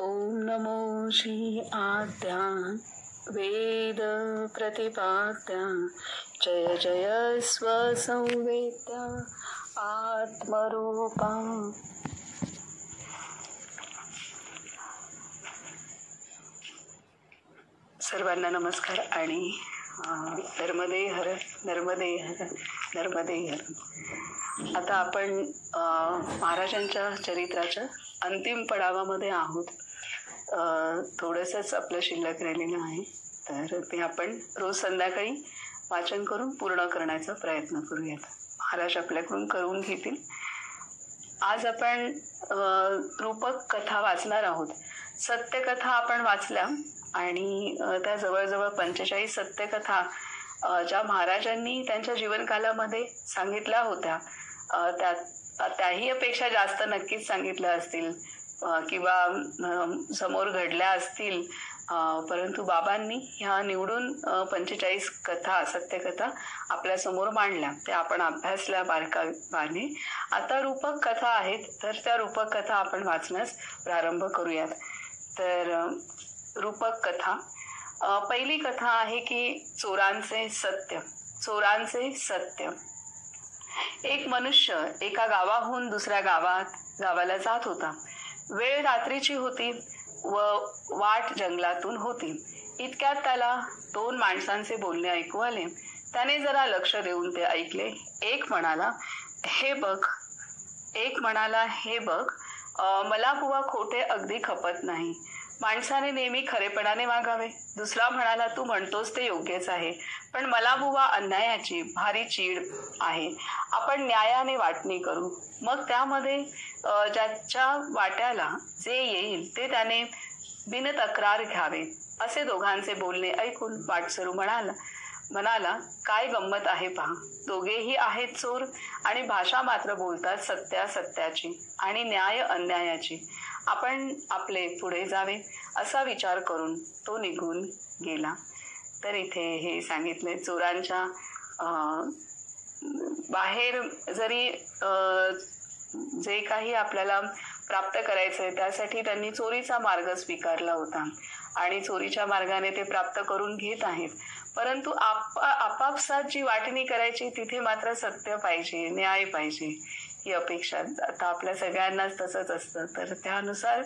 ओम नमो श्री आद्या वेद प्रतिपाद्या जय जय स्वसंवेद्या आत्मरूपा. सर्वांना नमस्कार आणि नर्मदे हर नर्मदे हर नर्मदे हर. आता आपण महाराजांच्या चरित्राच्या अंतिम पडावामध्ये आहोत. थोडंसंच आपलं शिल्लक राहिलेलं आहे, तर ते आपण रोज संध्याकाळी वाचन करून पूर्ण करण्याचा प्रयत्न करूयात. महाराज आपल्याकडून करून घेतील. आज आपण रूपक कथा वाचणार आहोत. सत्यकथा आपण वाचल्या आणि त्या जवळजवळ 45 सत्यकथा ज्या महाराजांनी त्यांच्या जीवनकालामध्ये सांगितल्या होत्या, त्याही अपेक्षा जास्त नक्कीच सांगितल्या असतील किंवा समोर घडल्या असतील, परंतु बाबांनी ह्या निवडून 45 कथा सत्यकथा आपल्या समोर मांडल्या. त्या आपण अभ्यासल्या बारकाईने. आता रूपक कथा आहेत, तर त्या रूपक कथा आपण वाचण्यास प्रारंभ करूयात. तर रूपक कथा, पहिली कथा आहे की चोरांचे सत्य. चोरांचे सत्य. एक मनुष्य एका गावाहून दुसऱ्या गावाला जात होता. वेळ रात्रीची होती व वाट जंगलातून होती. इतक्यात त्याला 2 माणसांचे बोलणे ऐकू आले. त्याने जरा लक्ष देऊन ते ऐकले. एक म्हणाला, हे बघ, मला बुवा खोटे अगदी खपत नाही. माणसाने नेहमी खरेपणाने वागावे. दुसरा म्हणाला, तू म्हणतोस ते योग्यच आहे, पण मला बुवा अन्यायाची भारी चीड आहे. आपण न्यायाने वाटणी करू, मग त्यामध्ये ज्याच्या वाट्याला जे येईल ते त्याने बिनतक्रार घ्यावे. असे दोघांचे बोलणे ऐकून वाटसरू म्हणाला, काय गंमत आहे पहा. दोघेही आहेत चोर आणि भाषा मात्र बोलतात सत्याची आणि न्याय अन्यायाची. आपण आपले पुढे जावे असा विचार करून तो निघून गेला. तर इथे हे सांगितले, चोरांच्या बाहेर जरी जे काही आपल्याला प्राप्त करायचंय त्यासाठी त्यांनी चोरीचा मार्ग स्वीकारला होता आणि चोरीच्या मार्गाने ते प्राप्त करून घेत आहेत. परंतु आपापसात जी वाटणी करायची तिथे मात्र सत्य पाहिजे, न्याय पाहिजे ही अपेक्षा आता आपल्या सगळ्यांनाच तसंच असतं. तर त्यानुसार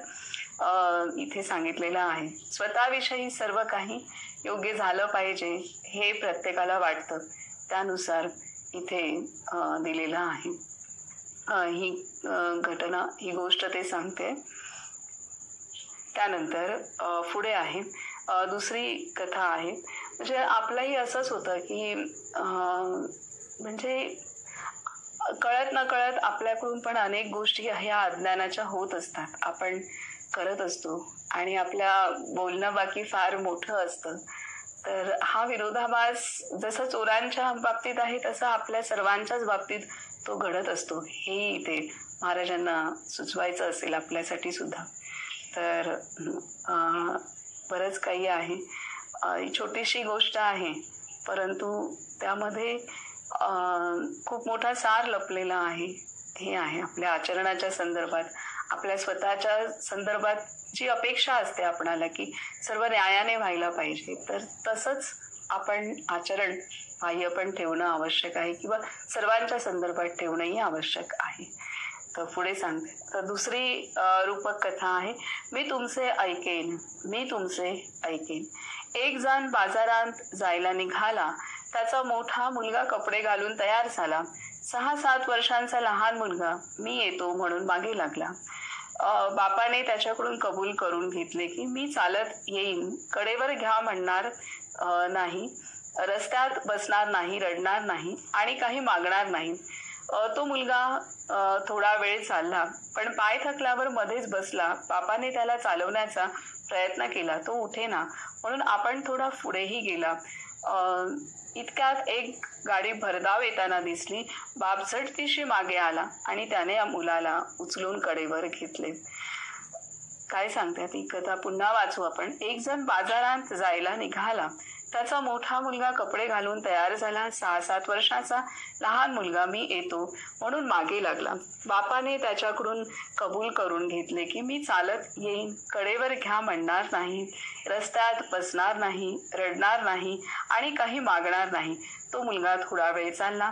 इथे सांगितलेलं आहे. स्वतःविषयी सर्व काही योग्य झालं पाहिजे हे प्रत्येकाला वाटतं, त्यानुसार इथे दिलेलं आहे. ही घटना, ही गोष्ट ते सांगते. त्यानंतर पुढे आहे दुसरी कथा आहे. म्हणजे आपलंही असंच होतं की म्हणजे कळत न कळत आपल्याकडून पण अनेक गोष्टी ह्या अज्ञानाच्या होत असतात. आपण करत असतो आणि आपल्या बोलणं बाकी फार मोठं असतं. तर हा विरोधाभास जसं चोरांच्या बाबतीत आहे तसं आपल्या सर्वांच्याच बाबतीत तो घडत असतो. हे इथे महाराजांना सुचवायचं असेल आपल्यासाठी सुद्धा. तर बरंच काही आहे. छोटीशी गोष्ट आहे, परंतु त्यामध्ये खूप मोठा सार लपलेला आहे. हे आहे आपल्या आचरणाच्या संदर्भात, आपल्या स्वतःच्या संदर्भात जी अपेक्षा असते आपणाला की सर्व न्यायाने व्हायला पाहिजे, तर तसंच आपण आचरण बाह्य पण ठेवणं आवश्यक आहे किंवा सर्वांच्या संदर्भात ठेवणंही आवश्यक आहे. तर पुढे सांगते. तर दुसरी रूपक कथा आहे, मी तुमचे ऐकेन. एक जण बाजारात जायला निघाला. त्याचा मोठा मुलगा कपडे घालून तयार झाला. 6-7 वर्षांचा लहान मुलगा मी येतो म्हणून मागे लागला. बापाने त्याच्याकडून कबूल करून घेतले की मी चालत येईन, कडेवर घ्या म्हणणार नाही, रस्त्यात बसणार नाही, रडणार नाही आणि काही मागणार नाही. तो मुलगा थोडा वेळ चालला, पण पाय थकल्यावर मध्येच बसला. बापाने त्याला चालवण्याचा प्रयत्न केला, तो उठेना, म्हणून आपण थोडा पुढेही गेला. इतक्यात एक गाडी भरधाव येताना दिसली. बाप झटतीशी मागे आला आणि त्याने या मुलाला उचलून कडेवर घेतले. काय सांगतात ही कथा पुन्हा वाचू आपण. एक जण बाजारात जायला निघाला. त्याचा मोठा मुलगा कपडे घालून तयार झाला. 6-7 वर्षाचा लहान मुलगा मी येतो म्हणून मागे लागला. बापाने त्याच्याकडून कबूल करून घेतले की मी चालत येईन, कडेवर घ्या म्हणणार नाही, रस्त्यात बसणार नाही, रडणार नाही आणि काही मागणार नाही. तो मुलगा थोडा वेळ चालला,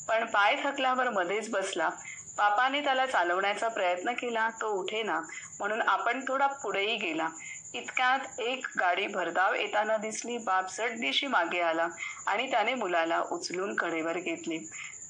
पण पाय थकल्यावर मध्येच बसला. बापाने त्याला चालवण्याचा प्रयत्न केला, तो उठेना म्हणून आपण थोडा पुढेही गेला. इतक्यात एक गाडी भरधाव येताना दिसली. बाप चटदिशी मागे आला आणि त्याने मुलाला उचलून कडेवर घेतले.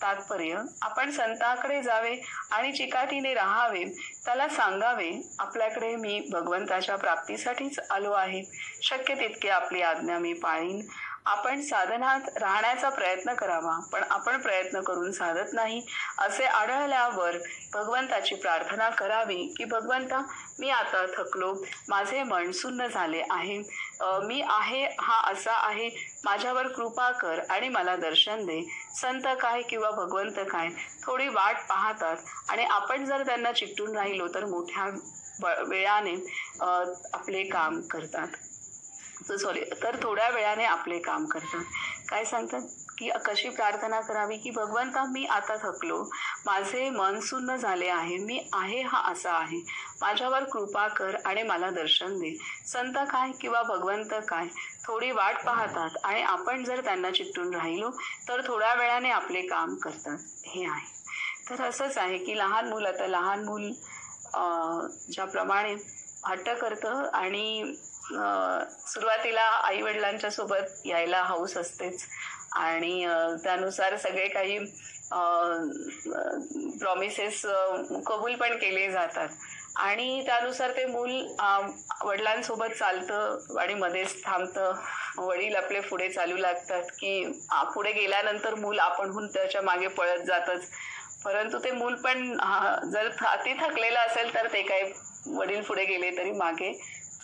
तात्पर्य, आपण संतांकडे जावे आणि चिकाटीने राहावे. त्याला सांगावे, आपल्याकडे मी भगवंताच्या प्राप्तीसाठीच आलो आहे. शक्य तितके आपली आज्ञा मी पाळीन. आपण साधनात राहण्याचा प्रयत्न करावा, पण आपण प्रयत्न करून साधत नाही असे आढळल्यावर भगवंताची प्रार्थना करावी की भगवंता, मी आता थकलो, माझे मन सुन्न झाले आहे, मी आहे हा असा आहे, माझ्यावर कृपा कर आणि मला दर्शन दे. संत काय किंवा भगवंत काय थोडी वाट पाहतात आणि आपण जर त्यांना चिकटून राहिलो तर मोठ्या वेळाने आपले काम करतात. तर थोड्या वेळाने आपले काम करतात. काय सांगतात की कशी प्रार्थना करावी की भगवंता, मी आता थकलो, माझे मन सुन्न झाले आहे, मी आहे हा असा आहे, माझ्यावर कृपा कर आणि मला दर्शन दे. संत काय किंवा भगवंत काय थोडी वाट पाहतात आणि आपण जर त्यांना चिकटून राहिलो तर थोड्या वेळाने आपले काम करतात. हे आहे. तर असंच आहे की लहान मूल ज्याप्रमाणे हट्ट करतं आणि सुरुवातीला आई वडिलांच्या सोबत यायला हौस असतेच आणि त्यानुसार सगळे काही प्रॉमिसेस कबूल पण केले जातात आणि त्यानुसार ते मूल वडिलांसोबत चालतं आणि मध्येच थांबतं. वडील आपले पुढे चालू लागतात की पुढे गेल्यानंतर मूल आपणहून त्याच्या मागे पळत जातच. परंतु ते मूल पण जर अति थकलेलं असेल तर ते काही वडील पुढे गेले तरी मागे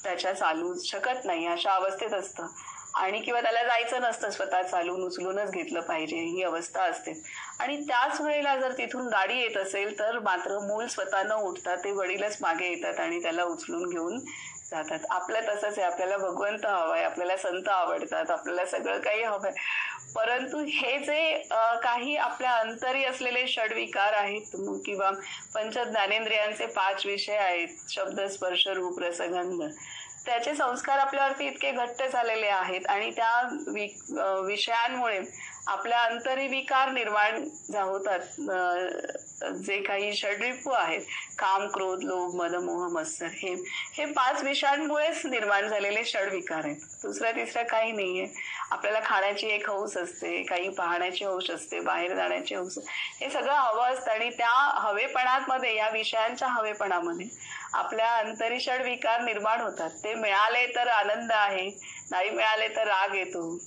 त्याच्या चालू शकत नाही, अशा अवस्थेत असतं. आणि किंवा त्याला जायचं नसतं, स्वतः चालून उचलूनच घेतलं पाहिजे ही अवस्था असते. आणि त्याच वेळेला जर तिथून गाडी येत असेल तर मात्र मूल स्वतः न उठता ते वडीलच मागे येतात आणि त्याला उचलून घेऊन जातात. आपलं तसंच आहे, आपल्याला भगवंत हवाय, आपल्याला संत आवडतात, आपल्याला सगळं काही हवंय. परंतु हे जे काही आपल्या अंतरी असलेले षड्विकार आहेत किंवा पंचज्ञानेंद्रियांचे 5 विषय आहेत, शब्द, स्पर्श, रूप, रस, गंध, त्याचे संस्कार आपल्यावरती इतके घट्ट झालेले आहेत आणि त्या विषयांमुळे आपल्या अंतरी विकार निर्माण होतात. जे काही षड्रिपू आहेत, काम, क्रोध, लोभ, मद, मोह, मत्सर, हे 5 विषयांमुळेच निर्माण झालेले षड्विकार आहेत. दुसरं तिसरं काही नाहीये. आपल्याला खाण्याची एक हौस असते, काही पाहण्याची हौस असते, बाहेर जाण्याची हौस, हे सगळं हवं असतं आणि त्या हवेपणामध्ये, या विषयांच्या हवेपणामध्ये आपल्या अंतरी षड्विकार निर्माण होतात. ते मिळाले तर आनंद आहे, नाही मिळाले तर राग येतो,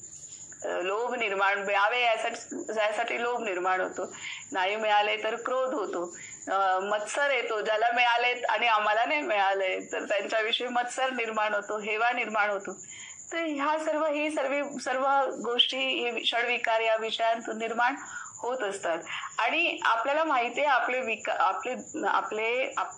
लोभ निर्माण, मिळावे यासाठी लोभ निर्माण होतो, नाही मिळाले तर क्रोध होतो, मत्सर येतो, ज्याला मिळाले आणि आम्हाला नाही मिळाले तर त्यांच्याविषयी मत्सर निर्माण होतो, हेवा निर्माण होतो. तर ह्या सर्व गोष्टी, हे षड्विकार या विषयांतून निर्माण होत असतात. आणि आपल्याला माहिती आहे आपले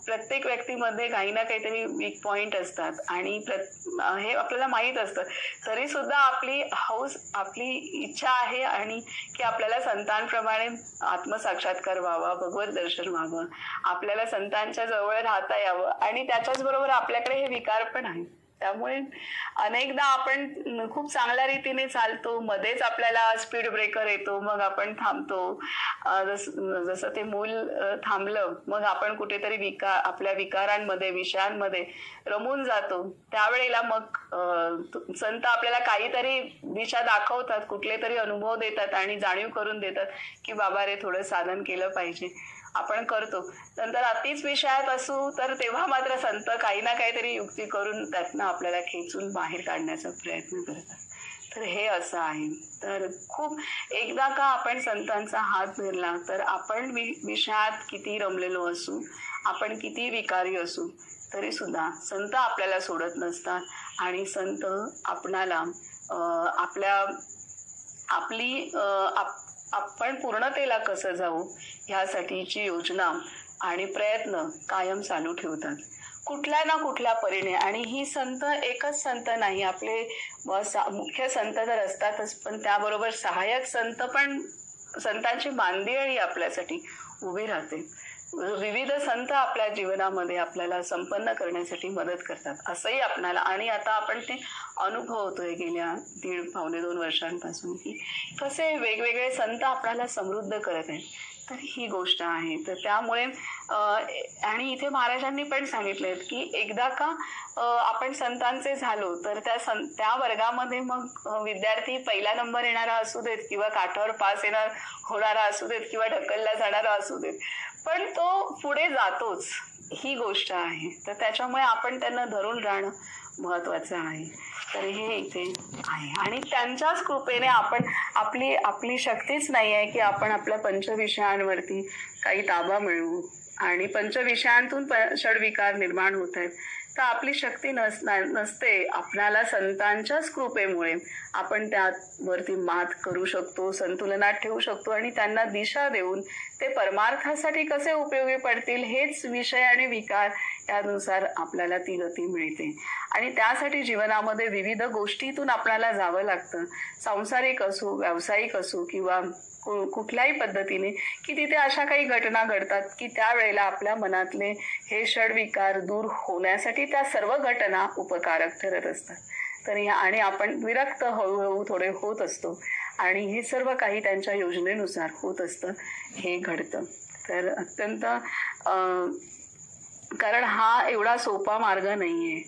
प्रत्येक व्यक्तीमध्ये काही ना काहीतरी वीक पॉइंट असतात आणि हे आपल्याला माहित असतं. तरी सुद्धा आपली हौस, आपली इच्छा आहे आणि की आपल्याला संतांप्रमाणे आत्मसाक्षात्कार व्हावा, भगवत दर्शन व्हावं, आपल्याला संतांच्या जवळ राहता यावं आणि त्याच्याच बरोबर आपल्याकडे हे विकार पण आहे. त्यामुळे अनेकदा आपण खूप चांगल्या रीतीने चालतो, मध्येच आपल्याला स्पीड ब्रेकर येतो, मग आपण थांबतो. जसं ते मूल थांबलं, मग आपण कुठेतरी आपल्या विकारांमध्ये, विषयांमध्ये रमून जातो. त्यावेळेला मग संत आपल्याला काहीतरी दिशा दाखवतात, कुठले तरी अनुभव देतात आणि जाणीव करून देतात की बाबा रे, थोडं साधन केलं पाहिजे. आपण करतो. नंतर अतिच विषयात असू तर तेव्हा मात्र संत काही ना काहीतरी युक्ती करून त्यातनं आपल्याला खेचून बाहेर काढण्याचा प्रयत्न करतात. तर हे असं आहे. तर खूप एकदा का आपण संतांचा हात धरला तर आपण विषयात किती रमलेलो असू, आपण किती विकारी असू, तरी सुद्धा संत आपल्याला सोडत नसतात आणि संत आपणाला आपण पूर्णतेला कसं जाऊ ह्यासाठीची योजना आणि प्रयत्न कायम चालू ठेवतात कुठल्या ना कुठल्या परीने. आणि ही संत एकच संत नाही, आपले मुख्य संत तर असतातच, पण त्याबरोबर सहाय्यक संत पण, संतांची मांदियाळी आपल्यासाठी उभी राहते. विविध संत आपल्या जीवनामध्ये आपल्याला संपन्न करण्यासाठी मदत करतात असंही आपल्याला. आणि आता आपण ते अनुभवतोय गेल्या 1.5-2 वर्षांपासून की कसे वेगवेगळे संत आपल्याला समृद्ध करत आहेत. तर ही गोष्ट आहे. तर त्यामुळे आणि इथे महाराजांनी पण सांगितलंय की एकदा का आपण संतांचे झालो तर त्या वर्गामध्ये मग विद्यार्थी पहिला नंबर येणारा असू देत किंवा काठावर पास होणारा असू देत किंवा ढकलला जाणारा असू देत, पण तो पुढे जातोच, ही गोष्ट आहे. तर त्याच्यामुळे आपण त्यांना धरून राहणं महत्वाचं आहे. तर हे इथे आहे. आणि त्यांच्याच कृपेने आपण आपली शक्तीच नाही आहे की आपण आपल्या पंचविषयांवरती काही ताबा मिळवू, आणि पंचविषयांतून षड्विकार निर्माण होत आहेत. तर आपली शक्ती नसते. आपल्याला संतांच्याच कृपेमुळे आपण त्यावरती मात करू शकतो, संतुलनात ठेवू शकतो, आणि त्यांना दिशा देऊन ते परमार्थासाठी कसे उपयोगी पडतील हेच विषय आणि विकार यानुसार आपल्याला ती गती मिळते. आणि त्यासाठी जीवनामध्ये विविध गोष्टीतून आपल्याला जावं लागतं, सांसारिक असो, व्यावसायिक असो किंवा कुठल्याही पद्धतीने, की तिथे अशा काही घटना घडतात की त्यावेळेला आपल्या मनातले हे षड्विकार दूर होण्यासाठी त्या सर्व घटना उपकारक ठरत असतात. तर आणि आपण विरक्त हळूहळू थोडे होत असतो, आणि हे सर्व काही त्यांच्या योजनेनुसार होत असतं, हे घडतं. तर अत्यंत कारण हा एवढा सोपा मार्ग नाहीये.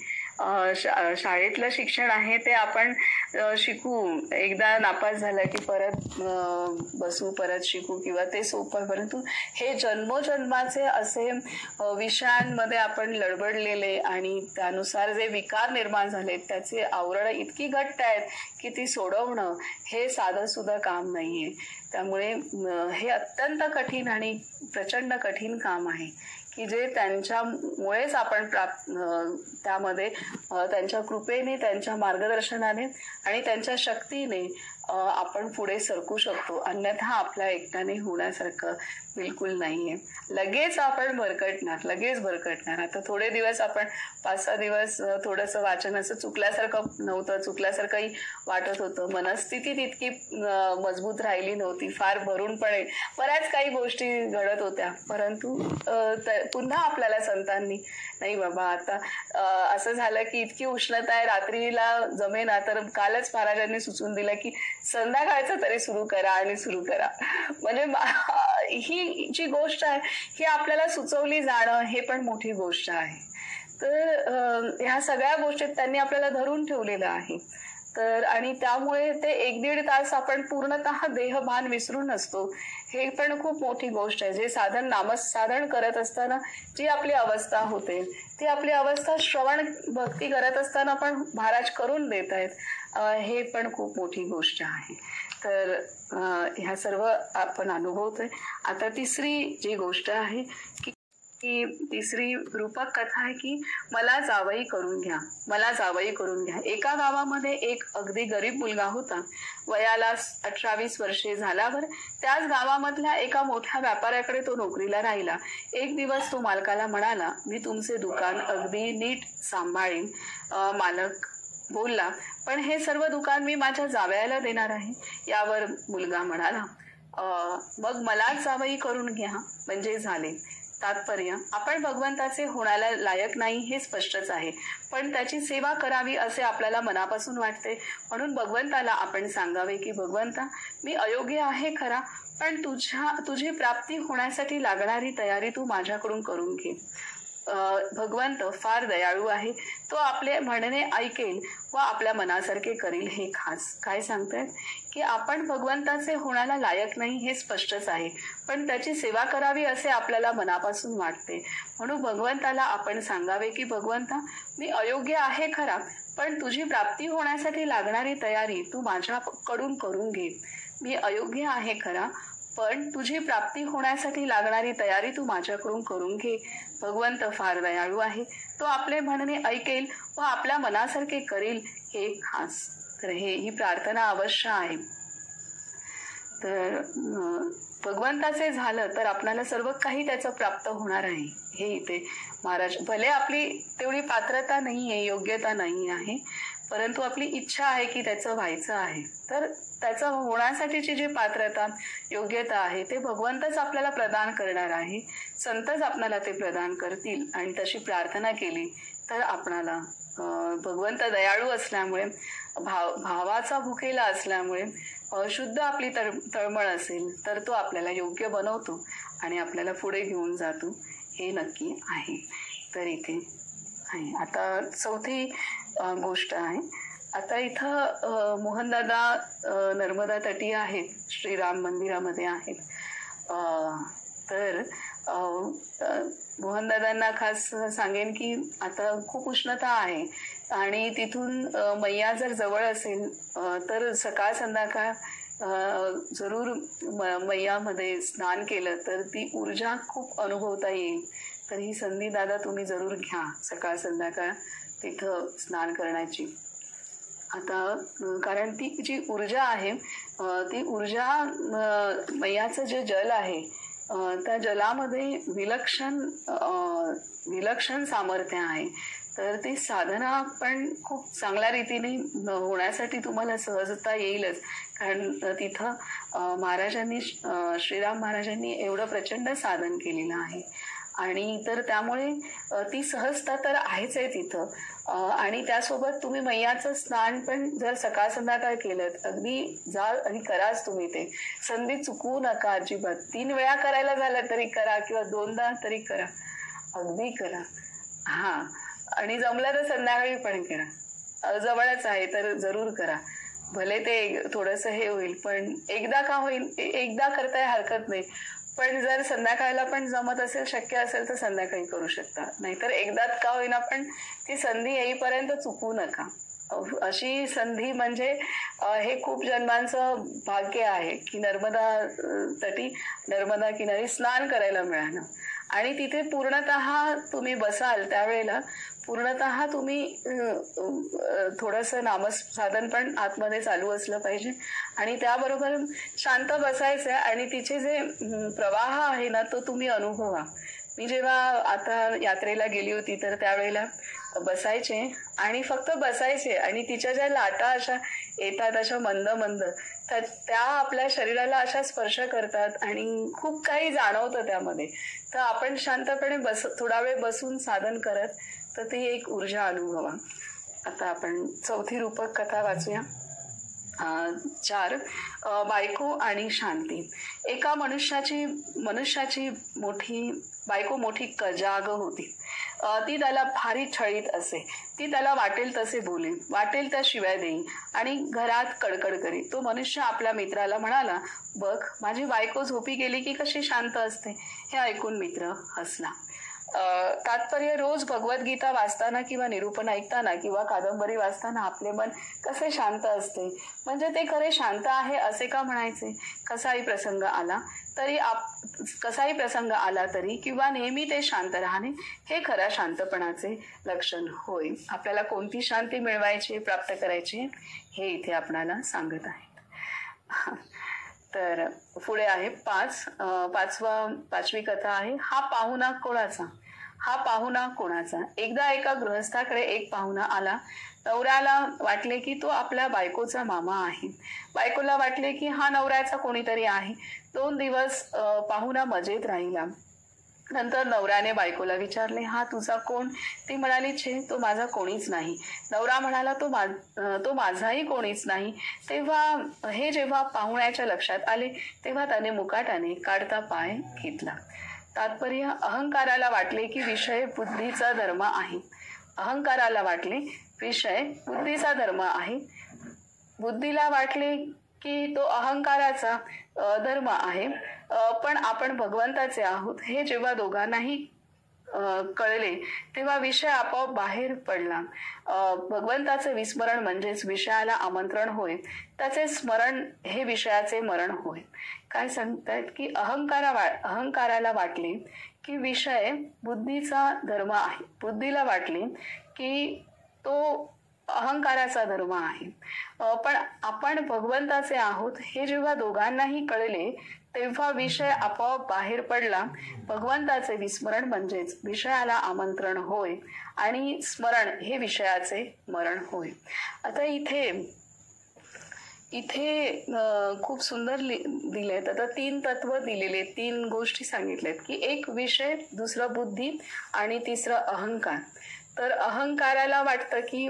शाळेतलं शिक्षण आहे ते आपण शिकू, एकदा नापास झालं की परत बसू, परत शिकू, किंवा ते सोपं. परंतु हे जन्मोजन्माचे असे विषयांमध्ये आपण लडबडलेले आणि त्यानुसार जे विकार निर्माण झाले त्याचे आवरण इतकी घट्ट आहेत की ती सोडवणं हे साधं सुद्धा काम नाहीये. त्यामुळे हे अत्यंत कठीण आणि प्रचंड कठीण काम आहे की जे त्यांच्यामुळेच आपण त्यामध्ये त्यांच्या कृपेने, त्यांच्या मार्गदर्शनाने आणि त्यांच्या शक्तीने आपण पुढे सरकू शकतो. अन्यथा आपल्या एकट्याने होण्यासारखं बिलकुल नाहीये. लगेच आपण भरकटणार. आता थोडे दिवस आपण 5-6 दिवस थोडंसं वाचन असं चुकल्यासारखं नव्हतं, चुकल्यासारखंही वाटत होतं, मनस्थिती तितकी मजबूत राहिली नव्हती, फार भरूनपणे बऱ्याच काही गोष्टी घडत होत्या. परंतु पुन्हा आपल्याला संतांनी, नाही बाबा आता असं झालं की इतकी उष्णता आहे, रात्रीला जमेना, तर कालच महाराजांनी सुचवून दिलं की संध्याकाळचं तरी सुरू करा. म्हणजे ही जी गोष्ट आहे ही आपल्याला सुचवली जाणं हे पण मोठी गोष्ट आहे. तर ह्या सगळ्या गोष्टीत त्यांनी आपल्याला धरून ठेवलेलं आहे. तर आणि त्यामुळे ते 1-1.5 तास आपण पूर्णतः देहभान विसरून असतो, हे पण खूप मोठी गोष्ट आहे. जे नामसाधन करत असताना जी आपली अवस्था होते, ती आपली अवस्था श्रवण भक्ती करत असताना पण महाराज करून देत आहेत, हे पण खूप मोठी गोष्ट आहे. तर ह्या सर्व आपण अनुभवतोय. आता तिसरी जी गोष्ट आहे की तिसरी रूपक कथा आहे की मला जावई करून घ्या. एका गावामध्ये एक अगदी गरीब मुलगा होता. वयाला 18-20 वर्षे झाल्यावर त्याच गावामधल्या एका मोठ्या व्यापाऱ्याकडे तो नोकरीला राहिला. एक दिवस तो मालकाला म्हणाला, मी तुमचे दुकान अगदी नीट सांभाळीन. मालक बोलला, पण हे सर्व दुकान मी माझ्या जावयाला देणार आहे. यावर मुलगा म्हणाला, मग मलाच जावई करून घ्या म्हणजे झाले. तात्पर्य, आपण भगवंताचे होण्याला लायक नाही हे स्पष्टच आहे, पण त्याची सेवा करावी असे आपल्याला मनापासून वाटते. म्हणून भगवंताला आपण सांगावे की भगवंता, मी अयोग्य आहे खरा, पण तुझी प्राप्ती होण्यासाठी लागणारी तयारी तू माझ्याकडून करून घे. भगवंत फार दयाळू आहे, तो आपले म्हणणे ऐकेल व आपल्या मनासारखे करील हे खास. काय सांगतायत की आपण भगवंताचे होण्याला लायक नाही हे स्पष्टच आहे, पण त्याची सेवा करावी असे आपल्याला मनापासून वाटते. म्हणून भगवंताला आपण सांगावे की भगवंता, मी अयोग्य आहे खरा, पण तुझी प्राप्ती होण्यासाठी लागणारी तयारी तू माझ्याकडून करून घे. मी अयोग्य आहे खरा, पण तुझी प्राप्ती होण्यासाठी लागणारी तयारी तू माझ्याकडून करून घे. भगवंत फार दयाळू आहे, तो आपले म्हणणे ऐकेल व आपल्या मनासारखे करील हे खास. तर ही प्रार्थना अवश्य आहे. तर भगवंताचे झालं तर आपल्याला सर्व काही त्याचं प्राप्त होणार आहे. हे इथे महाराज, भले आपली तेवढी पात्रता नाही आहे, योग्यता नाही आहे, परंतु आपली इच्छा आहे की त्याचं व्हायचं आहे, तर त्याचं होण्यासाठीची जी पात्रता योग्यता आहे ते भगवंतच आपल्याला प्रदान करणार आहे. संतच आपल्याला ते प्रदान करतील. आणि तशी प्रार्थना केली तर आपणाला भगवंत दयाळू असल्यामुळे, भावाचा भुकेला असल्यामुळे, शुद्ध आपली तळमळ असेल तर तो आपल्याला योग्य बनवतो आणि आपल्याला पुढे घेऊन जातो, हे नक्की आहे. तर इथे आहे. आता चौथी गोष्ट आहे. आता इथं मोहनदादा नर्मदा तटी आहेत, श्रीराम मंदिरामध्ये आहेत. तर मोहनदादांना खास सांगेन की आता खूप उष्णता आहे आणि तिथून मैया जर जवळ असेल तर सकाळ संध्याकाळ जरूर मैयामध्ये स्नान केलं तर ती ऊर्जा खूप अनुभवता येईल. तर ही संधी दादा तुम्ही जरूर घ्या, सकाळ संध्याकाळ तिथं स्नान करण्याची. आता कारण ती जी ऊर्जा आहे, ती ऊर्जा मैयाचं जे जल आहे त्या जलामध्ये विलक्षण सामर्थ्य आहे. तर ती साधना पण खूप चांगल्या रीतीने होण्यासाठी तुम्हाला सहजता येईलच. कारण तिथं महाराजांनी, श्रीराम महाराजांनी एवढं प्रचंड साधन केलेलं आहे आणि तर त्यामुळे ती सहजता तर आहेच आहे तिथं. आणि त्यासोबत तुम्ही मैयाचं स्नान पण जर सकाळ संध्याकाळ केलं, अगदी जा आणि कराच तुम्ही ते. संधी चुकवू नका अजिबात. 3 वेळा करायला झालं तरी करा किंवा 2दा तरी करा, अगदी करा. हा, आणि जमलं तर संध्याकाळी पण करा, जवळच आहे तर जरूर करा. भले ते थोडंसं हे होईल पण एकदा का होईल, एकदा करताय हरकत नाही. पण जर संध्याकाळला पण जमत असेल, शक्य असेल तर संध्याकाळी करू शकता, नाहीतर एकदाच का होईना पण ती संधी येईपर्यंत चुकवू नका. अशी संधी म्हणजे हे खूप जन्मांचं भाग्य आहे की नर्मदा तटी, नर्मदा किनारी स्नान करायला मिळालं. आणि तिथे पूर्णतः तुम्ही बसाल त्यावेळेला पूर्णतः तुम्ही थोडंसं नामसाधन पण आतमध्ये चालू असलं पाहिजे आणि त्याबरोबर शांत बसायचं आणि तिचे जे प्रवाह आहे ना तो तुम्ही अनुभवा. मी जेव्हा आता यात्रेला गेली होती तर त्यावेळेला बसायचे आणि फक्त बसायचे आणि तिच्या ज्या लाटा अशा येतात अशा मंद मंद, तर त्या आपल्या शरीराला अशा स्पर्श करतात आणि खूप काही जाणवतं त्यामध्ये. तर आपण शांतपणे थोडा वेळ बसून साधन करत तर ती एक ऊर्जा अनुभवा. आता आपण चौथी रूपक कथा वाचूया. 4 बायको आणि शांती. एका मनुष्याची बायको मोठी कजाग होती. ती त्याला भारी छळीत असे. ती त्याला वाटेल तसे बोले, वाटेल त्या शिव्या देई आणि घरात कडकड करी. तो मनुष्य आपल्या मित्राला म्हणाला, बघ माझी बायको झोपी गेली की कशी शांत असते. हे ऐकून मित्र हसला. तात्पर्य, रोज भगवद्गीता वाचताना किंवा निरूपण ऐकताना किंवा कादंबरी वाचताना आपले मन कसे शांत असते, म्हणजे ते खरे शांत आहे असे का म्हणायचे. कसाही प्रसंग आला तरी किंवा नेहमी ते शांत राहणे हे खऱ्या शांतपणाचे लक्षण होय. आपल्याला कोणती शांती मिळवायची, प्राप्त करायची, हे इथे आपणाला सांगत आहेत. तर पुढे आहे 5वी कथा आहे. हा पाहुणा कोणाचा. एकदा एका गृहस्थाकडे एक पाहुणा आला. नवऱ्याला वाटले की तो आपल्या बायकोचा मामा आहे. बायकोला वाटले की हा नवऱ्याचा कोणीतरी आहे. 2 दिवस पाहुणा मजेत राहिला. नंतर नवऱ्याने बायकोला विचारले, हा तुझा कोण. ती म्हणाली, छे तो माझा कोणीच नाही. नवरा म्हणाला, तो माझाही कोणीच नाही. जेव्हा पाहुण्याच्या लक्षात आले तेव्हा त्याने मुकाटाने काढता पाय घेतला. तात्पर्य, अहंकाराला वाटले की विषय बुद्धीचा धर्म आहे. बुद्धीला वाटले की तो अहंकाराचा धर्म आहे. पण आपण भगवंताचे आहोत हे जेव्हा दोघांनाही कळले तेव्हा विषय आपोआप बाहेर पडला. भगवंताचे विस्मरण म्हणजेच विषयाला आमंत्रण होय. त्याचे स्मरण हे विषयाचे मरण होय. काय सांगतायत की अहंकाराला वाटले की विषय बुद्धीचा धर्म आहे. बुद्धीला वाटले की तो अहंकाराचा धर्म आहे. पण आपण भगवंताचे आहोत हे जेव्हा दोघांनाही कळले तेव्हा विषय आपोआप बाहेर पडला. भगवंताचे विस्मरण म्हणजेच विषयाला आमंत्रण होय आणि स्मरण हे विषयाचे मरण होय. आता इथे खूप सुंदर दिलेत. आता 3 तत्व दिलेले, 3 गोष्टी सांगितल्यात की एक विषय, दुसरं बुद्धी आणि तिसरं अहंकार. तर अहंकाराला वाटतं की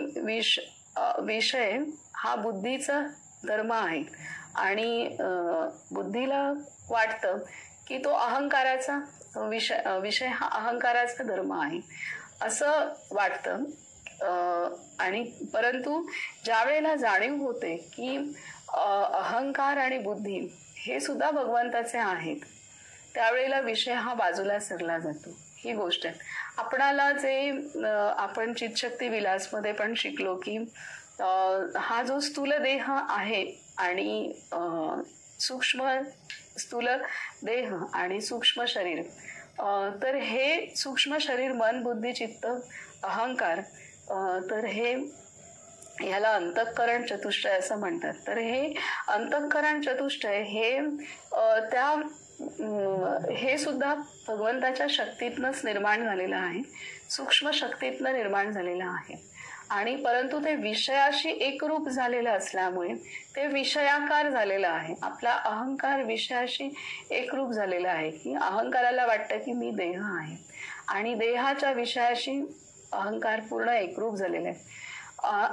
विषय हा बुद्धीचा धर्म आहे आणि बुद्धीला वाटतं की तो अहंकाराचा विषय हा अहंकाराचा धर्म आहे असं वाटतं. आणि परंतु ज्या वेळेला जाणीव होते की अहंकार आणि बुद्धी हे सुद्धा भगवंताचे आहेत, त्यावेळेला विषय हा बाजूला सरला जातो. ही गोष्ट आहे. आपणाला जे आपण चितशक्ती विलासमध्ये पण शिकलो की हा जो स्थूल देह आहे आणि स्थूल देह आणि सूक्ष्म शरीर, तर हे सूक्ष्म शरीर मन बुद्धी चित्त अहंकार, तर हे ह्याला अंतःकरण चतुष्टय असं म्हणतात. तर हे अंतःकरण चतुष्टय हे सुद्धा भगवंताच्या शक्तीतनंच निर्माण झालेलं आहे, सूक्ष्म शक्तीतनं निर्माण झालेलं आहे. आणि परंतु ते विषयाशी एकरूप झालेलं असल्यामुळे ते विषयाकार झालेलं आहे. आपला अहंकार विषयाशी एकरूप झालेला आहे की अहंकाराला वाटतं की मी देह आहे आणि देहाच्या विषयाशी अहंकार पूर्ण एकरूप झालेला आहे.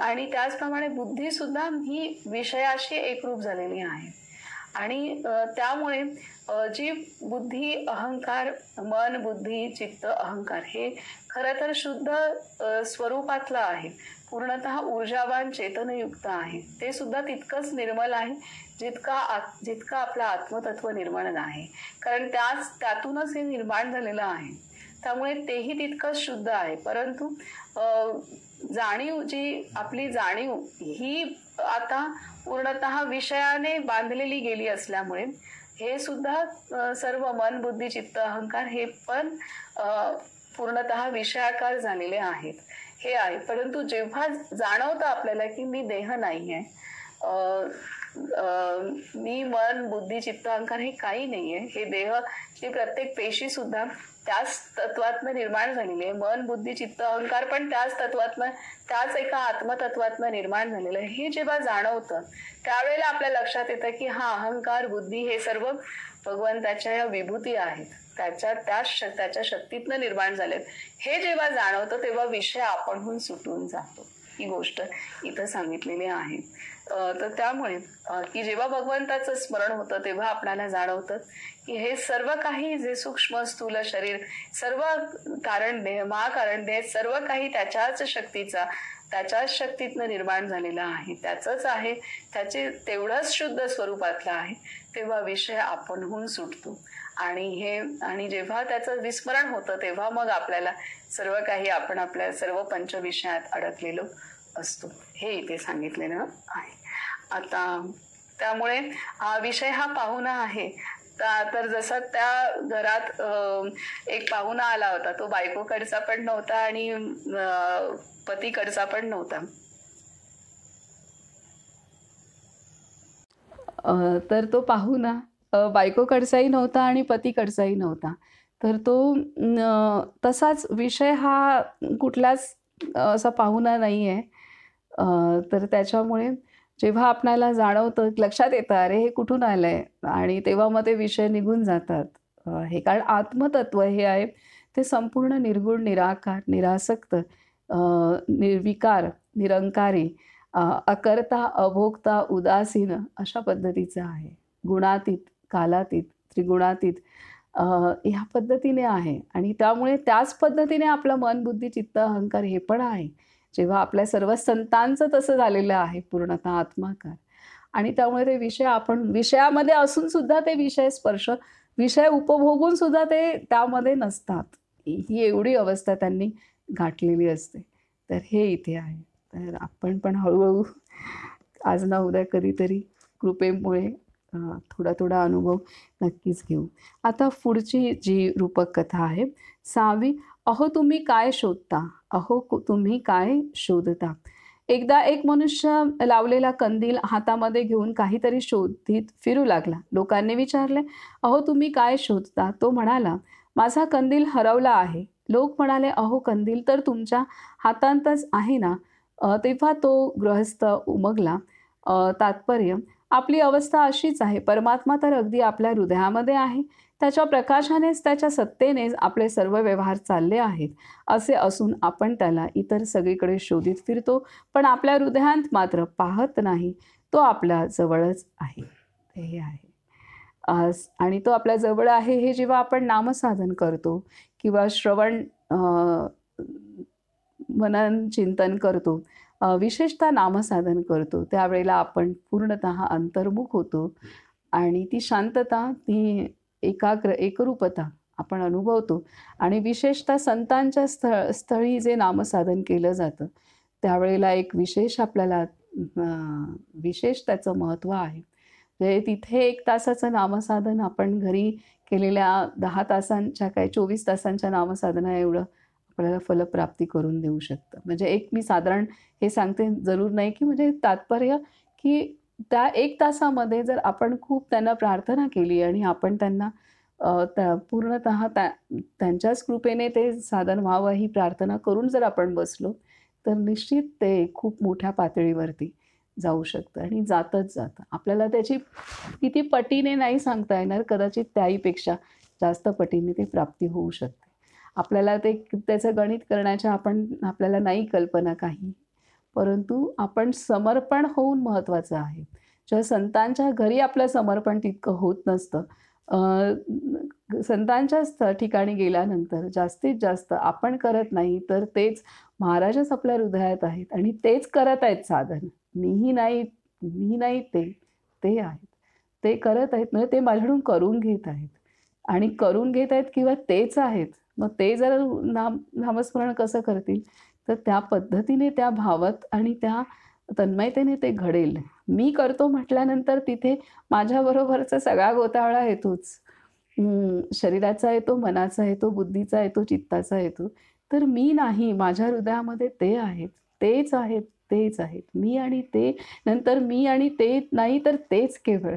आणि त्याचप्रमाणे बुद्धी सुद्धा ही विषयाशी एकरूप झालेली आहे. आणि त्यामुळे जी बुद्धी अहंकार, मन बुद्धी चित्त अहंकार हे खरं तर शुद्ध स्वरूपातलं आहे, पूर्णतः ऊर्जावान चेतनयुक्त आहे. ते सुद्धा तितकंच निर्मल आहे जितकं आपलं आत्मतत्व निर्मळ आहे, कारण त्यातूनच हे निर्माण झालेलं आहे. त्यामुळे तेही तितकंच शुद्ध आहे. परंतु जाणीव, जी आपली जाणीव ही आता पूर्णतः विषयाने बांधलेली गेली असल्यामुळे हे सुद्धा सर्व मन बुद्धी चित्त अहंकार हे पण पूर्णतः विषयाकार झालेले आहेत. हे आहे. परंतु जेव्हा जाणवतं आपल्याला की मी देह नाही आहे, मी मन बुद्धी चित्त अहंकार हे काही नाहीये, हे देहची प्रत्येक पेशी सुद्धा त्याच तत्वातनं निर्माण झालेली आहे, मन बुद्धी चित्त अहंकार पण त्याच तत्वातनं, त्याच एका आत्मतत्वातनं निर्माण झालेलं आहे, हे जेव्हा जाणवतं त्यावेळेला आपल्या लक्षात येतं की हा अहंकार बुद्धी हे सर्व भगवंताच्या या विभूती आहेत, त्याच्या शक्तीतनं निर्माण झालेत. हे जेव्हा जाणवतं तेव्हा विषय आपणहून सुटून जातो. ही गोष्ट इथं सांगितलेली आहे. तर त्यामुळे की जेव्हा भगवंताचं स्मरण होतं तेव्हा आपल्याला जाणवतं की हे सर्व काही जे सूक्ष्म स्थूल शरीर, सर्व कारण देह, महाकारण देह, सर्व काही त्याच्याच शक्तीतनं निर्माण झालेलं आहे, त्याचंच आहे, त्याचे तेवढंच शुद्ध स्वरूपातलं आहे. तेव्हा विषय आपणहून सुटतो आणि जेव्हा त्याचं विस्मरण होतं तेव्हा मग आपल्याला सर्व काही आपण आपल्या सर्व पंचविषयात अडकलेलो असतो. हे इथे सांगितलेलं आहे. आता त्यामुळे हा विषय हा पाहुणा आहे. तर जसा त्या घरात एक पाहुणा आला होता, तो बायकोकडचा पण नव्हता आणि पतीकडचा पण नव्हता. तर तो पाहुणा बायकोकडचाही नव्हता आणि पतीकडचाही नव्हता. तर तो तसाच विषय हा कुठलाच असा पाहुणा नाही आहे. तर त्याच्यामुळे जेव्हा आपल्याला जाणवतं, लक्षात येतं अरे हे कुठून आलंय, आणि तेव्हा मग ते विषय निघून जातात. हे कारण आत्मतत्व हे आहे ते संपूर्ण निर्गुण, निराकार, निरासक्त, निर्विकार, निरंकारी, अकर्ता, अभोक्ता, उदासीन अशा पद्धतीचं आहे. गुणातीत, कालातीत, त्रिगुणातीत ह्या पद्धतीने आहे. आणि त्यामुळे त्याच पद्धतीने आपलं मन बुद्धी चित्त अहंकार हे पण आहे. जेव्हा आपल्या सर्व संतांचं तसं झालेलं आहे पूर्णतः आत्माकार. आणि त्यामुळे ते विषय आपण विषयामध्ये असून सुद्धा ते विषय उपभोगून सुद्धा ते त्यामध्ये नसतात. ही एवढी अवस्था त्यांनी गाठलेली असते. तर हे इथे आहे. तर आपण पण हळूहळू आज ना उद्या कधीतरी कृपेमुळे थोडा अनुभव नक्कीच घेऊ. आता पुढची जी रूपक कथा आहे 6वी. अहो तुम्ही काय शोधता, अहो तुम्ही काय शोधता. एकदा एक मनुष्य लावलेला कंदील हातामध्ये घेऊन काहीतरी शोधित फिरू लागला. लोकांनी विचारले, "अहो, तुम्ही काय शोधता?" तो म्हणाला, "माझा कंदील हरवला आहे." लोक म्हणाले, "अहो, कंदील तर तुमच्या हातातच आहे ना." तेव्हा तो गृहस्थ उमगला. तात्पर्य, आपली अवस्था अशीच आहे. परमात्मा तर अगदी आपल्या हृदयामध्ये आहे. त्याच्या प्रकाशानेच, त्याच्या सत्तेनेच आपले सर्व व्यवहार चालले आहेत. असे असून आपण त्याला इतर सगळीकडे शोधित फिरतो, पण आपल्या हृदयात मात्र पाहत नाही. तो आपल्या जवळच आहे. हे आहे. आणि तो आपल्या जवळ आहे हे जेव्हा आपण नामसाधन करतो किंवा श्रवण, मनन चिंतन करतो, विशेषतः नामसाधन करतो, त्यावेळेला आपण पूर्णतः अंतर्मुख होतो आणि ती शांतता, ती एकरूपता आपण अनुभवतो. आणि विशेषतः संतांच्या स्थळी जे नामसाधन केलं जातं, त्यावेळेला एक विशेष आपल्याला विशेष त्याचं महत्त्व आहे. म्हणजे तिथे 1 तासाचं नामसाधन आपण घरी केलेल्या 10 तासांच्या, काय 24 तासांच्या नामसाधना एवढं आपल्याला फलप्राप्ती करून देऊ शकतं. म्हणजे एक मी साधारण हे सांगते, जरूर नाही की म्हणजे तात्पर्य, की त्या 1 तासामध्ये जर आपण खूप त्यांना प्रार्थना केली आणि आपण त्यांना त्या पूर्णतः त्यांच्याच कृपेने ते साधन व्हावं ही प्रार्थना करून जर आपण बसलो, तर निश्चित ते खूप मोठ्या पातळीवरती जाऊ शकतं आणि जातच जातं. आपल्याला त्याची किती पटीने नाही सांगता येणार, कदाचित त्याहीपेक्षा जास्त पटीने ती प्राप्ती होऊ शकते. आपल्याला त्याचं गणित करण्याच्या आपल्याला नाही कल्पना काही. परंतु आपण समर्पण होऊन महत्त्वाचं आहे. जेव्हा संतांच्या घरी आपलं समर्पण तितकं होत नसतं, संतांच्या ठिकाणी गेल्यानंतर जास्तीत जास्त आपण करत नाही, तर तेच महाराजच आपल्या हृदयात आहेत आणि तेच करत आहेत साधन. मी नाही ते आहेत. ते करत आहेत, म्हणजे ते माझ्याकडून करून घेत आहेत आणि करून घेत आहेत किंवा तेच आहेत. मग ते जर नामस्मरण कसं करतील, तर त्या पद्धतीने, त्या भावात आणि त्या तन्मयतेने ते घडेल. मी करतो म्हटल्यानंतर तिथे माझ्याबरोबरचा सगळा गोतावळा येतोच. शरीराचा येतो, मनाचा येतो, बुद्धीचा येतो, चित्ताचा येतो. तर मी नाही, माझ्या हृदयामध्ये ते आहेत, तेच आहेत, तेच आहेत. मी आणि ते, नंतर मी आणि ते नाही, तर तेच केवळ.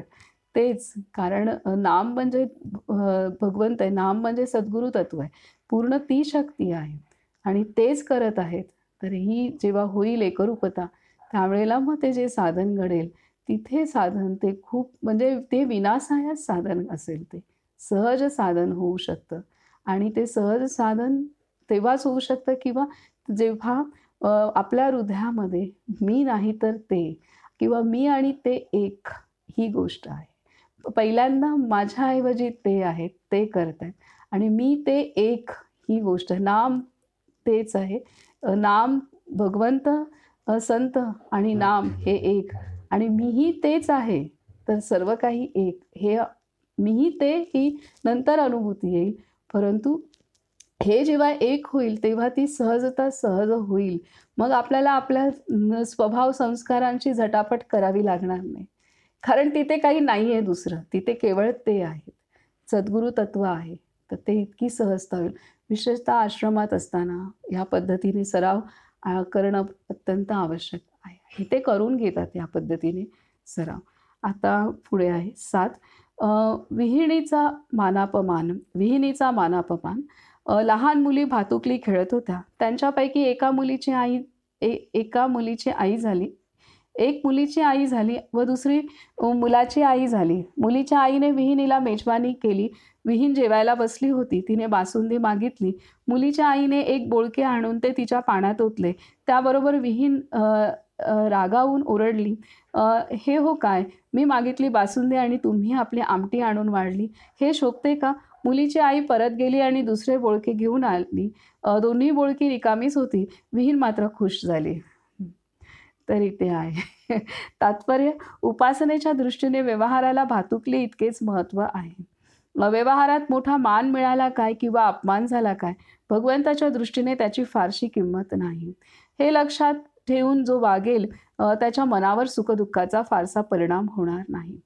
तेच. कारण नाम म्हणजे भगवंत आहे. नाम म्हणजे सद्गुरु तत्व आहे. पूर्ण ती शक्ती आहे आणि तेच करत आहेत. तर ही जेव्हा होईल एकरूपता, त्यावेळेला मग ते जे साधन घडेल, तिथे साधन ते खूप, म्हणजे ते विनासायास साधन असेल, ते सहज साधन होऊ शकतं. आणि ते सहज साधन तेव्हाच होऊ शकतं किंवा जेव्हा आपल्या हृदयामध्ये मी नाही तर ते, किंवा मी आणि ते एक, ही गोष्ट आहे. पहिल्यांदा माझ्याऐवजी ते आहेत, ते करत आहेत आणि मी ते एक, ही गोष्ट. नाम तेच आहे. नाम भगवंत, संत आणि नाम हे एक आणि मीही तेच आहे. तर सर्व काही एक. हे मीही ते ही नंतर अनुभूती येईल. परंतु हे जेव्हा एक होईल, तेव्हा ती सहजता सहज होईल. मग आपल्याला आपल्या स्वभाव संस्कारांची झटापट करावी लागणार नाही. कारण तिथे काही नाही आहे दुसरं. तिथे केवळ ते आहेत. सद्गुरु तत्व आहे. तर ते इतकी सहजता होईल. विशेषतः आश्रमात असताना ह्या पद्धतीने सराव करणं अत्यंत आवश्यक आहे. हे ते करून घेतात या पद्धतीने सराव. आता पुढे आहे 7. विहिणीचा मानापमान. विहिणीचा मानापमान. लहान मुली भातुकली खेळत होत्या. त्यांच्यापैकी एका मुलीची आई झाली. एक मुलीची आई झाली व दुसरी मुलाची आई झाली. मुलीच्या आईने विहिणीला मेजबानी केली. विहीण जेवायला बसली होती. तिने बासुंदी मागितली. मुलीच्या आईने एक बोळके आणून ते तिच्या पाण्यात ओतले. त्याबरोबर विहीण रागावून ओरडली, "हे हो काय? मी मागितली बासुंदी आणि तुम्ही आपली आमटी आणून वाढली. हे शोभते का?" मुलीची आई परत गेली आणि दुसरे बोळके घेऊन आली. दोन्ही बोळकी रिकामीच होती. विहीण मात्र खुश झाली. तर इथे आहे. तात्पर्य, उपासनेच्या दृष्टीने व्यवहाराला भातुकली इतकेच महत्त्व आहे. व्यवहारात मोठा मान मिळाला काय किंवा अपमान झाला काय, भगवंताच्या दृष्टीने त्याची फारशी किंमत नाही. हे लक्षात ठेवून जो वागेल, त्याच्या मनावर सुखदुःखाचा फारसा परिणाम होणार नाही.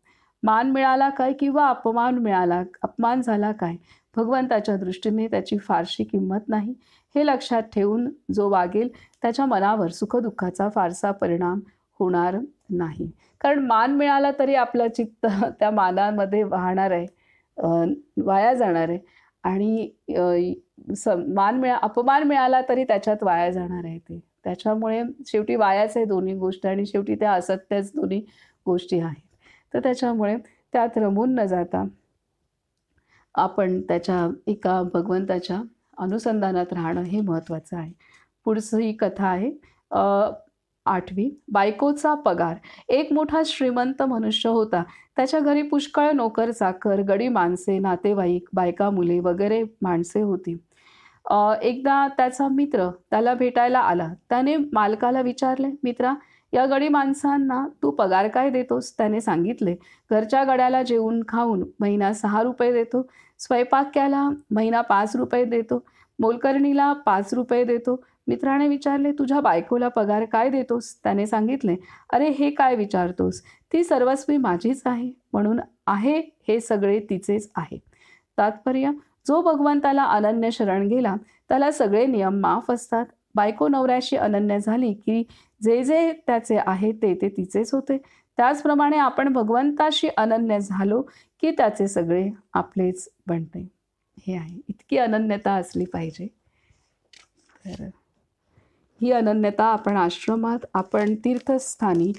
मान मिळाला काय किंवा अपमान झाला काय, भगवंताच्या दृष्टीने त्याची फारशी किंमत नाही हे लक्षात ठेवून जो वागेल त्याच्या मनावर सुखदुःखाचा फारसा परिणाम होणार नाही. कारण मान मिळाला तरी आपलं चित्त त्या मानामध्ये वाहणार आहे, वाया जाणार आहे. आणि अपमान मिळाला तरी त्याच्यात वाया जाणार आहे ते. त्याच्यामुळे शेवटी वायाच आहे दोन्ही गोष्टी आणि शेवटी त्या असत्यच दोन्ही गोष्टी आहेत. तर त्याच्यामुळे त्यात रमून न जाता आपण त्याच्या एका भगवंताच्या अनुसंधानात राहणं हे महत्त्वाचं आहे. पुढची ही कथा आहे 8वी. बायकोचा पगार. एक मोठा श्रीमंत मनुष्य होता. त्याच्या घरी पुष्कळ नोकर चाकर, गडी माणसे, नातेवाईक, बायका मुले वगैरे माणसे होती. एकदा त्याचा मित्र त्याला भेटायला आला. त्याने मालकाला विचारले, मित्रा, या गडी माणसांना तू पगार काय देतोस? त्याने सांगितले, घरच्या गड्याला जेवून खाऊन महिना 6 रुपये देतो, स्वयंपाक्याला महिना 5 रुपये देतो, मोलकरणीला 5 रुपये देतो. मित्राने विचारले, तुझ्या बायकोला पगार काय देतोस? त्याने सांगितले, अरे हे काय विचारतोस? ती सर्वस्वी माझीच आहे, म्हणून आहे हे सगळे तिचेच आहे. तात्पर्य, जो भगवंताला अनन्य शरण गेला त्याला सगळे नियम माफ असतात. बायको नवऱ्याशी अनन्य झाली की जे जे त्याचे आहे ते ते तिचेच होते. त्याचप्रमाणे आपण भगवंताशी अनन्य झालो की त्याचे सगळे आपलेच बनते. हे आहे, इतकी अनन्यता असली पाहिजे. तर ही अनन्यता आपण आश्रमात, आपण तीर्थस्थानी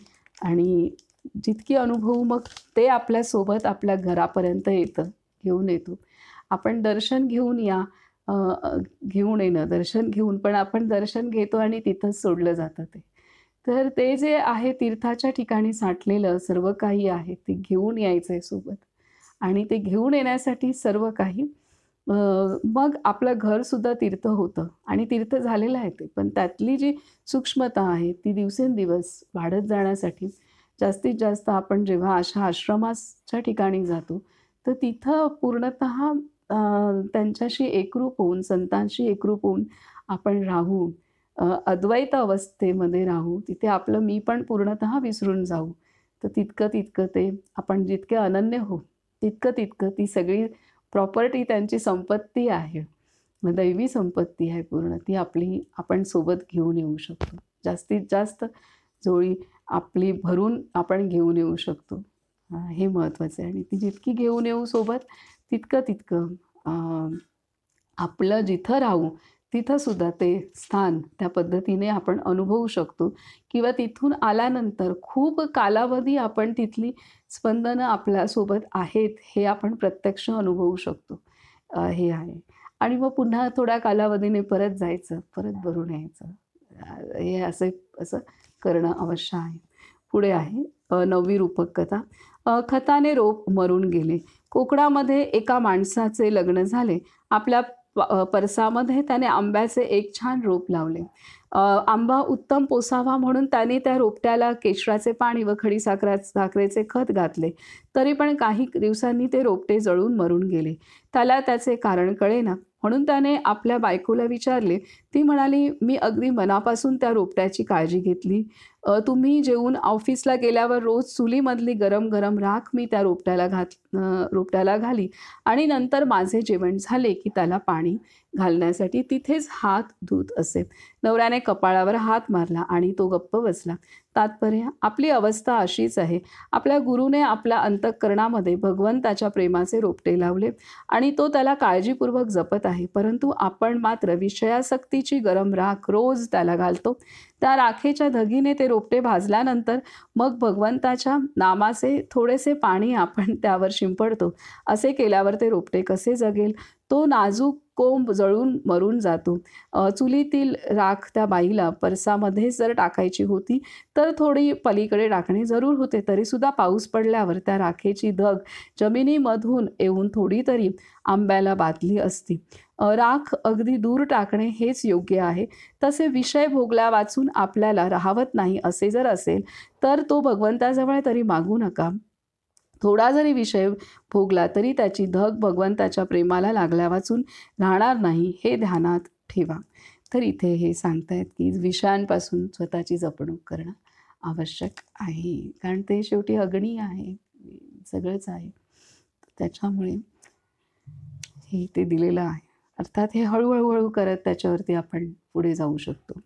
आणि जितकी अनुभवू मग ते आपल्यासोबत आपल्या घरापर्यंत येतं, घेऊन येतो. आपण दर्शन घेऊन या, घेऊन येणं, दर्शन घेऊन, पण आपण दर्शन घेतो आणि तिथंच सोडलं जातं ते. तर ते जे आहे तीर्थाच्या ठिकाणी साठलेलं सर्व काही आहे ते घेऊन यायचं आहे सोबत. आणि ते घेऊन येण्यासाठी सर्व काही मग आपलं घरसुद्धा तीर्थ होतं आणि तीर्थ झालेलं आहे ते. पण त्यातली जी सूक्ष्मता आहे ती दिवसेंदिवस वाढत जाण्यासाठी जास्तीत जास्त आपण जेव्हा अशा आश्रमाच्या ठिकाणी जातो तर तिथं पूर्णतः त्यांच्याशी एकरूप होऊन, संतांशी एकरूप होऊन आपण राहू, अद्वैत अवस्थेमध्ये राहू. तिथे आपलं मी पण पूर्णतः विसरून जाऊ. तर तितकं तितकं ते आपण जितके अनन्य होऊ तितकं तितकं ती सगळी प्रॉपर्टी, त्यांची संपत्ती आहे, दैवी संपत्ती आहे पूर्ण, ती आपली आपण सोबत घेऊन येऊ शकतो. जास्तीत जास्त जोळी आपली भरून आपण घेऊन येऊ शकतो. हे महत्त्वाचं आहे. आणि ती जितकी घेऊन येऊ सोबत तितकं तितकं आपलं जिथं राहू तिथंसुद्धा ते स्थान त्या पद्धतीने आपण अनुभवू शकतो. किंवा तिथून आल्यानंतर खूप कालावधी आपण तिथली स्पंदनं आपल्यासोबत आहेत हे आपण प्रत्यक्ष अनुभवू शकतो. हे आहे. आणि मग पुन्हा थोड्या कालावधीने परत जायचं, परत भरून यायचं. हे असं करणं अवश्य आहे. पुढे आहे 9वी रूपक कथा. खताने रोप मरून गेले. कोकणामध्ये एका माणसाचे लग्न झाले. आपल्या परसामध्ये त्याने आंब्याचे एक छान रोप लावले. आंबा उत्तम पोसावा म्हणून त्याने त्या रोपट्याला केशराचे पाणी व साखरेचे खत घातले. तरी पण काही दिवसांनी ते रोपटे जळून मरून गेले. त्याला त्याचे कारण कळेना. म्हणून त्याने आपल्या बायकोला विचारले. ती म्हणाली, मी अगदी मनापासून त्या रोपट्याची काळजी घेतली. तुम्ही जेवून ऑफिसला गेल्यावर रोज चुलीमधली गरम गरम राख मी त्या रोपट्याला घाली आणि नंतर माझे जेवण झाले की त्याला पाणी घालण्यासाठी तिथेच हात धुत असे. नवऱ्याने कपाळावर हात मारला आणि तो गप्प बसला. तात्पर्य, आपली अवस्था अशीच आहे. आपल्या गुरुने आपल्या अंतःकरणामध्ये भगवंताच्या प्रेमाचे रोपटे लावले आणि तो त्याला काळजीपूर्वक जपत आहे. परंतु आपण मात्र विषयासक्तीची गरम राख रोज त्याला घालतो. त्या राखेच्या धगीने ते रोपटे भाजल्यानंतर मग भगवंताच्या नामाचे थोडेसे पाणी आपण त्यावर शिंपडतो. असे केल्यावर ते रोपटे कसे जगेल? तो नाजूक कोंब जळून मरून जातो. चुलीतील राख त्या बाईला परसामध्ये जर टाकायची होती तर थोडी पलीकडे टाकणे जरूर होते. तरीसुद्धा पाऊस पडल्यावर त्या राखेची धग जमिनीमधून येऊन थोडी तरी आंब्याला बांधली असती. राख अगदी दूर टाकणे हेच योग्य आहे. तसे विषय भोगल्या वाचून आपल्याला राहवत नाही असे जर असेल तर तो भगवंताजवळ तरी मागू नका. थोडा जरी विषय भोगला तरी त्याची धग भगवंताच्या प्रेमाला लागल्या वाचून राहणार नाही हे ध्यानात ठेवा. तर इथे हे सांगतायत की विषयांपासून स्वतःची जपणूक करणं आवश्यक आहे. कारण ते शेवटी अग्नी आहे, सगळंच आहे. त्याच्यामुळे हे इथे दिलेलं आहे. अर्थात हे हळूहळू करत त्याच्यावरती आपण पुढे जाऊ शकतो.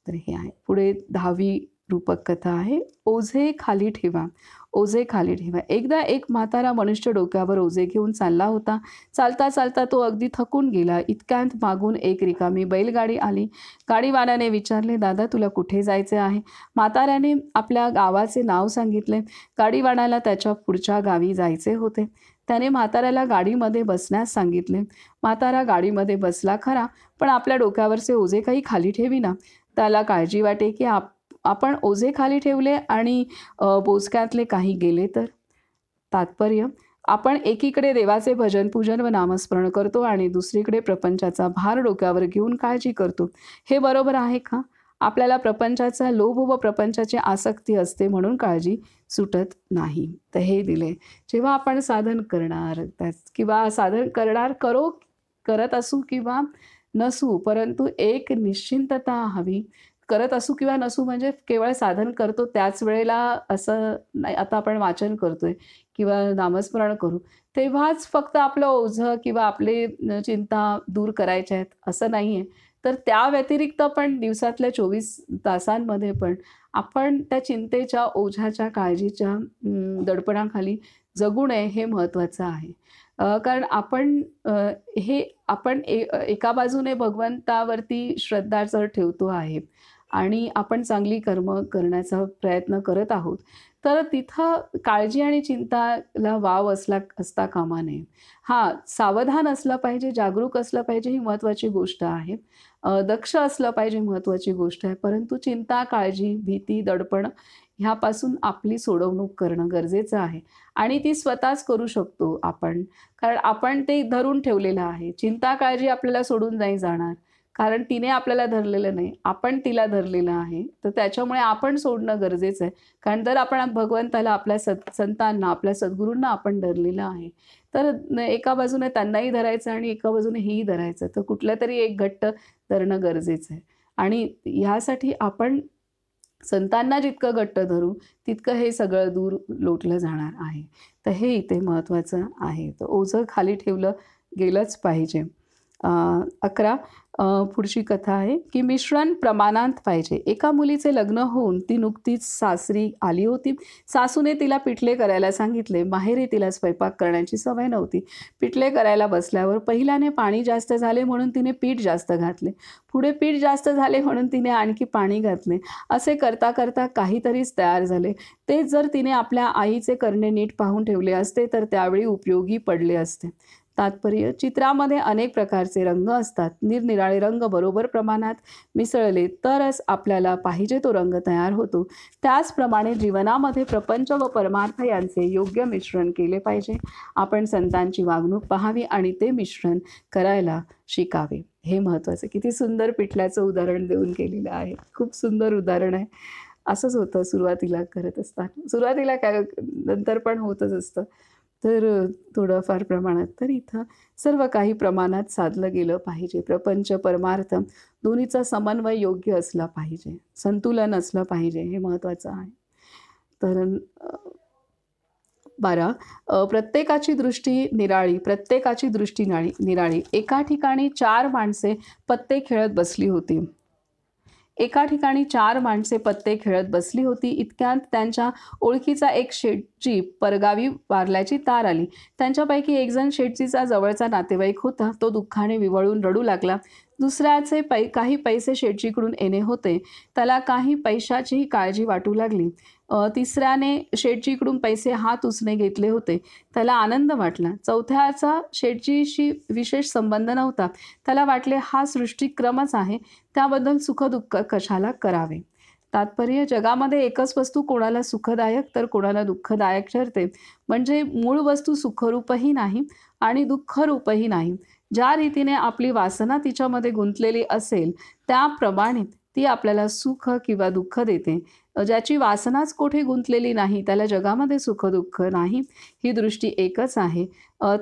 तर हे आहे. पुढे 10वी रूपक कथा आहे, ओझे खाली ठेवा. ओझे खाली ठेवा. एकदा एक म्हातारा मनुष्य डोक्यावर ओझे घेऊन चालला होता. चालता चालता तो अगदी थकून गेला. इतक्यात मागून एक रिकामी बैलगाडी आली. गाडीवाल्याने विचारले, दादा तुला कुठे जायचे आहे? म्हाताऱ्याने आपल्या गावाचे नाव सांगितले. गाडीवाल्याला त्याच्या पुढच्या गावी जायचे होते. त्याने म्हाताऱ्याला गाडीमध्ये बसण्यास सांगितले. म्हातारा गाडीमध्ये बसला खरा, पण आपल्या डोक्यावरचे ओझे काही खाली ठेवीना. त्याला काळजी वाटे की आपण ओझे खाली ठेवले आणि बोचक्यातले काही गेले तर. तात्पर्य, आपण एकीकडे देवाचे भजन पूजन व नामस्मरण करतो आणि दुसरीकडे प्रपंचाचा भार डोक्यावर घेऊन काळजी करतो. हे बरोबर आहे का? आपल्याला प्रपंचाचा लोभ व प्रपंचाची आसक्ती असते म्हणून काळजी सुटत नाही. तर हे दिले. जेव्हा आपण साधन करणार किंवा साधन करत असू किंवा नसू, परंतु एक निश्चिंतता हवी. करत असू किंवा नसू म्हणजे केवळ साधन करतो त्याच वेळेला असं नाही. आता आपण वाचन करतोय किंवा नामस्मरण करू तेव्हाच फक्त आपलं ओझं किंवा आपले चिंता दूर करायच्या आहेत असं नाही आहे. तर त्या व्यतिरिक्त पण दिवसातल्या 24 तासांमध्ये पण आपण त्या चिंतेच्या, ओझ्याच्या, काळजीच्या दडपणाखाली जगू नये हे महत्त्वाचं आहे. कारण आपण एका बाजूने भगवंतावरती श्रद्धा जर ठेवतो आहे आणि आपण चांगली कर्म करण्याचा प्रयत्न करत आहोत, तर तिथं काळजी आणि चिंताला वाव असता कामा नये. हां, सावधान असलं पाहिजे, जागरूक असलं पाहिजे ही महत्त्वाची गोष्ट आहे. दक्ष असलं पाहिजे महत्त्वाची गोष्ट आहे. परंतु चिंता, काळजी, भीती, दडपण ह्यापासून आपली सोडवणूक करणं गरजेचं आहे आणि ती स्वतःच करू शकतो आपण. कारण आपण ते धरून ठेवलेलं आहे. चिंता, काळजी आपल्याला सोडून नाही जाणार. कारण तिने आपल्याला धरलेलं नाही, आपण तिला धरलेलं आहे. तर त्याच्यामुळे आपण सोडणं गरजेचं आहे. कारण जर आपण भगवंताला, आपल्या संतांना, आपल्या सद्गुरूंना आपण धरलेलं आहे, तर एका बाजूने त्यांनाही धरायचं आणि एका बाजूने हेही धरायचं. तर कुठलं तरी एक घट्ट धरणं गरजेचं आहे. आणि ह्यासाठी आपण संतांना जितकं घट्ट धरू, तितकं हे सगळं दूर लोटलं जाणार आहे. तर हे इथे महत्त्वाचं आहे. तर ओझं खाली ठेवलं गेलंच पाहिजे. 11 पुढची कथा आहे की मिश्रण प्रमाणात पाहिजे. एका मुलीचे लग्न होऊन ती नुकतीच सासरी आली होती. सासूने तिला पिठले करायला सांगितले. माहेरी तिला स्वयंपाक करण्याची सवय नव्हती. पिठले करायला बसल्यावर पहिल्याने पाणी जास्त झाले म्हणून तिने पीठ जास्त घातले. पुढे पीठ जास्त झाले म्हणून तिने आणखी पाणी घातले. असे करता करता काहीतरीच तयार झाले. ते जर तिने आपल्या आईचे करणे नीट पाहून ठेवले असते तर त्यावेळी उपयोगी पडले असते. तात्पर्य, चित्रामध्ये अनेक प्रकारचे रंग असतात. निरनिराळे रंग बरोबर प्रमाणात मिसळले तरच आपल्याला पाहिजे तो रंग तयार होतो. त्याचप्रमाणे जीवनामध्ये प्रपंच व परमार्थ यांचे योग्य मिश्रण केले पाहिजे. आपण संतांची वागणूक पाहावी आणि ते मिश्रण करायला शिकावे. हे महत्त्वाचं. किती सुंदर पिठल्याचं उदाहरण देऊन केलेलं आहे. खूप सुंदर उदाहरण आहे. असंच होतं सुरुवातीला करत असताना. सुरुवातीला काय, नंतर पण होतच असतं. तर थोडंफार प्रमाणात. तर इथं सर्व काही प्रमाणात साधलं गेलं पाहिजे. प्रपंच, परमार्थ दोन्हीचा समन्वय योग्य असला पाहिजे. संतुलन असलं पाहिजे. हे महत्त्वाचं आहे. तर 12 प्रत्येकाची दृष्टी निराळी. एका ठिकाणी 4 माणसे पत्ते खेळत बसली होती. इतक्यात त्यांच्या ओळखीचा एक शेटची परगावी वारल्याची तार आली. त्यांच्यापैकी एक जण शेटजीचा जवळचा नातेवाईक होता. तो दुःखाने विव्हळून रडू लागला. दुसऱ्याचे काही पैसे शेटजीकडून येणे होते. त्याला काही पैशाचीही काळजी वाटू लागली. तिसऱ्याने शेटजीकडून पैसे हात उसने घेतले होते. त्याला आनंद वाटला. चौथ्याचा शेटजीशी विशेष संबंध नव्हता. त्याला वाटले हा सृष्टिक्रमच आहे, त्याबद्दल सुखदुःख कशाला करावे. तात्पर्य, जगामध्ये एकच वस्तू कोणाला सुखदायक तर कोणाला दुःखदायक ठरते. म्हणजे मूळ वस्तू सुखरूपही नाही आणि दुःखरूपही नाही. ज्या रीतीने आपली वासना तिच्यामध्ये गुंतलेली असेल त्याप्रमाणे ती आपल्याला सुख किंवा दुःख देते. ज्याची वासनाच कोठे गुंतलेली नाही त्याला जगामध्ये सुख दुःख नाही. ही दृष्टी एकच आहे,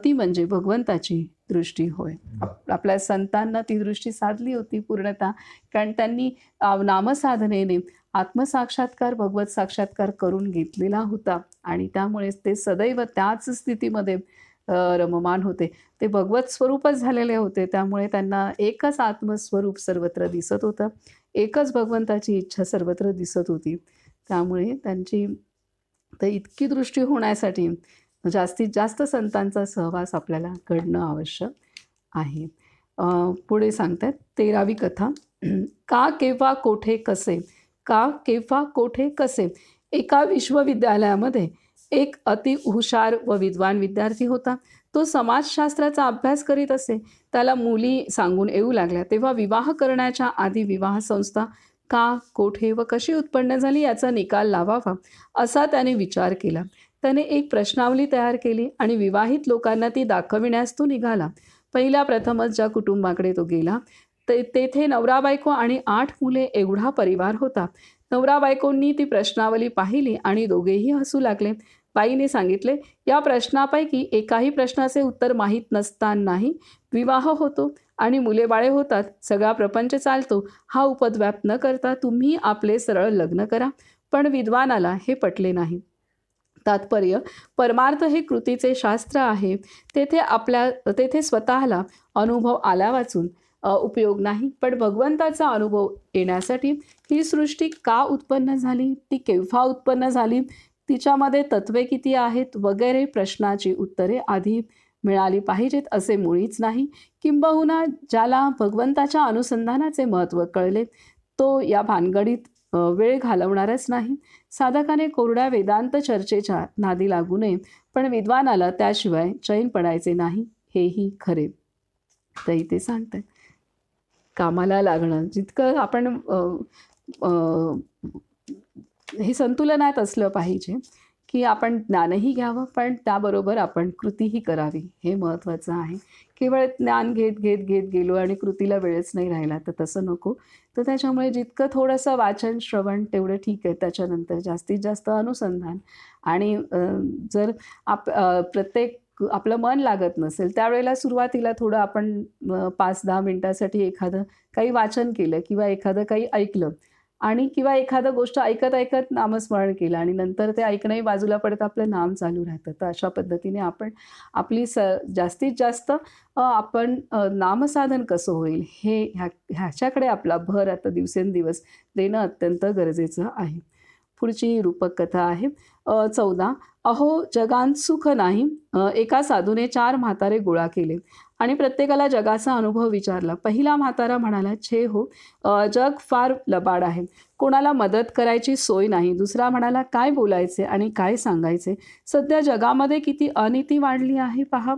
ती म्हणजे भगवंताची दृष्टी होय. आपल्या संतांना ती दृष्टी साधली होती पूर्णतः. कारण त्यांनी नामसाधनेने आत्मसाक्षात्कार, भगवत साक्षात्कार करून घेतलेला होता आणि त्यामुळेच ते सदैव त्याच स्थितीमध्ये रममान होते ते भगवत स्वरूपच झालेले होते. त्यामुळे त्यांना एकच आत्मस्वरूप सर्वत्र दिसत होतं. एकच भगवंताची इच्छा सर्वत्र दिसत होती. त्यामुळे त्यांची तर इतकी दृष्टी होण्यासाठी जास्तीत जास्त संतांचा सहवास आपल्याला घडणं आवश्यक आहे. पुढे सांगतात 13वी कथा. का केव्हा कोठे कसे, का केव्हा कोठे कसे. एका विश्वविद्यालयामध्ये एक अति हुशार व विद्वान विद्यार्थी होता. तो समाजशास्त्राचा अभ्यास करीत असे. त्याला मुली सांगून येऊ लागल्या. तेव्हा विवाह करण्याच्या आधी विवाह संस्था का, कोठे व कशी उत्पन्न झाली याचा निकाल लावावा असा त्याने विचार केला. त्याने एक प्रश्नावली तयार केली आणि विवाहित लोकांना ती दाखविण्यास तो निघाला. पहिल्या प्रथमच ज्या कुटुंबाकडे तो गेला तेथे नवरा बायको आणि 8 मुले एवढा परिवार होता. नवरा बायकोंनी ती प्रश्नावली पाहिली आणि दोघेही हसू लागले. बाईने सांगितले, या प्रश्नापैकी एकाही प्रश्नाचे उत्तर माहीत नसतानाही विवाह होतो आणि मुले बाळे होतात, सगळा प्रपंच चालतो. हा उपद्व्याप न करता तुम्ही आपले सरळ लग्न करा. पण विद्वानाला हे पटले नाही. तात्पर्य, परमार्थ हे कृतीचे शास्त्र आहे. तेथे स्वतःला अनुभव आला वाचून उपयोग नाही. पण भगवंताचा अनुभव येण्यासाठी ही सृष्टी का उत्पन्न झाली, ती केव्हा उत्पन्न झाली, तिच्यामध्ये तत्वे किती आहेत वगैरे प्रश्नाची उत्तरे आधी मिळाली पाहिजेत असे मुळीच नाही. किंबहुना ज्याला भगवंताच्या अनुसंधानाचे महत्त्व कळले तो या भानगडीत वेळ घालवणारच नाही. साधकाने कोरड्या वेदांत चर्चेच्या नादी लागू नये, पण विद्वानाला त्याशिवाय चैन पडायचे नाही, हेही खरे. तर इथे सांगतात कामाला लागणं जितकं आपण हे संतुलनात असलं पाहिजे की आपण ज्ञानही घ्यावं पण त्याबरोबर आपण कृतीही करावी, हे महत्त्वाचं आहे. केवळ ज्ञान घेत घेत घेत गेलो आणि कृतीला वेळच नाही राहिला तर तसं नको. तर त्याच्यामुळे जितकं थोडंसं वाचन श्रवण तेवढं ठीक आहे. त्याच्यानंतर जास्तीत जास्त अनुसंधान आणि जर प्रत्येक आपलं मन लागत नसेल त्यावेळेला सुरुवातीला थोडं आपण 5-10 मिनटासाठी एखादं काही वाचन केलं किंवा एखादं काही ऐकलं आणि किंवा एखादं गोष्ट ऐकत ऐकत नामस्मरण केलं आणि नंतर ते ऐकणंही बाजूला पडतं, आपलं नाम चालू राहतं. तर अशा पद्धतीने आपण आपली जास्तीत जास्त आपण नामसाधन कसं होईल हे ह्याच्याकडे आपला भर आता दिवसेंदिवस देणं अत्यंत गरजेचं आहे. पुढची रूपक कथा आहे 14. अहो जगांत सुख नाही. एका साधूने 4 म्हातारे गोळा केले आणि प्रत्येकाला जगाचा अनुभव विचारला. पहिला म्हातारा म्हणाला, छे हो, जग फार लबाड आहे, कोणाला मदत करायची सोय नाही. दुसरा म्हणाला, काय बोलायचे आणि काय सांगायचे, सध्या जगामध्ये किती अनिती वाढली आहे पहा,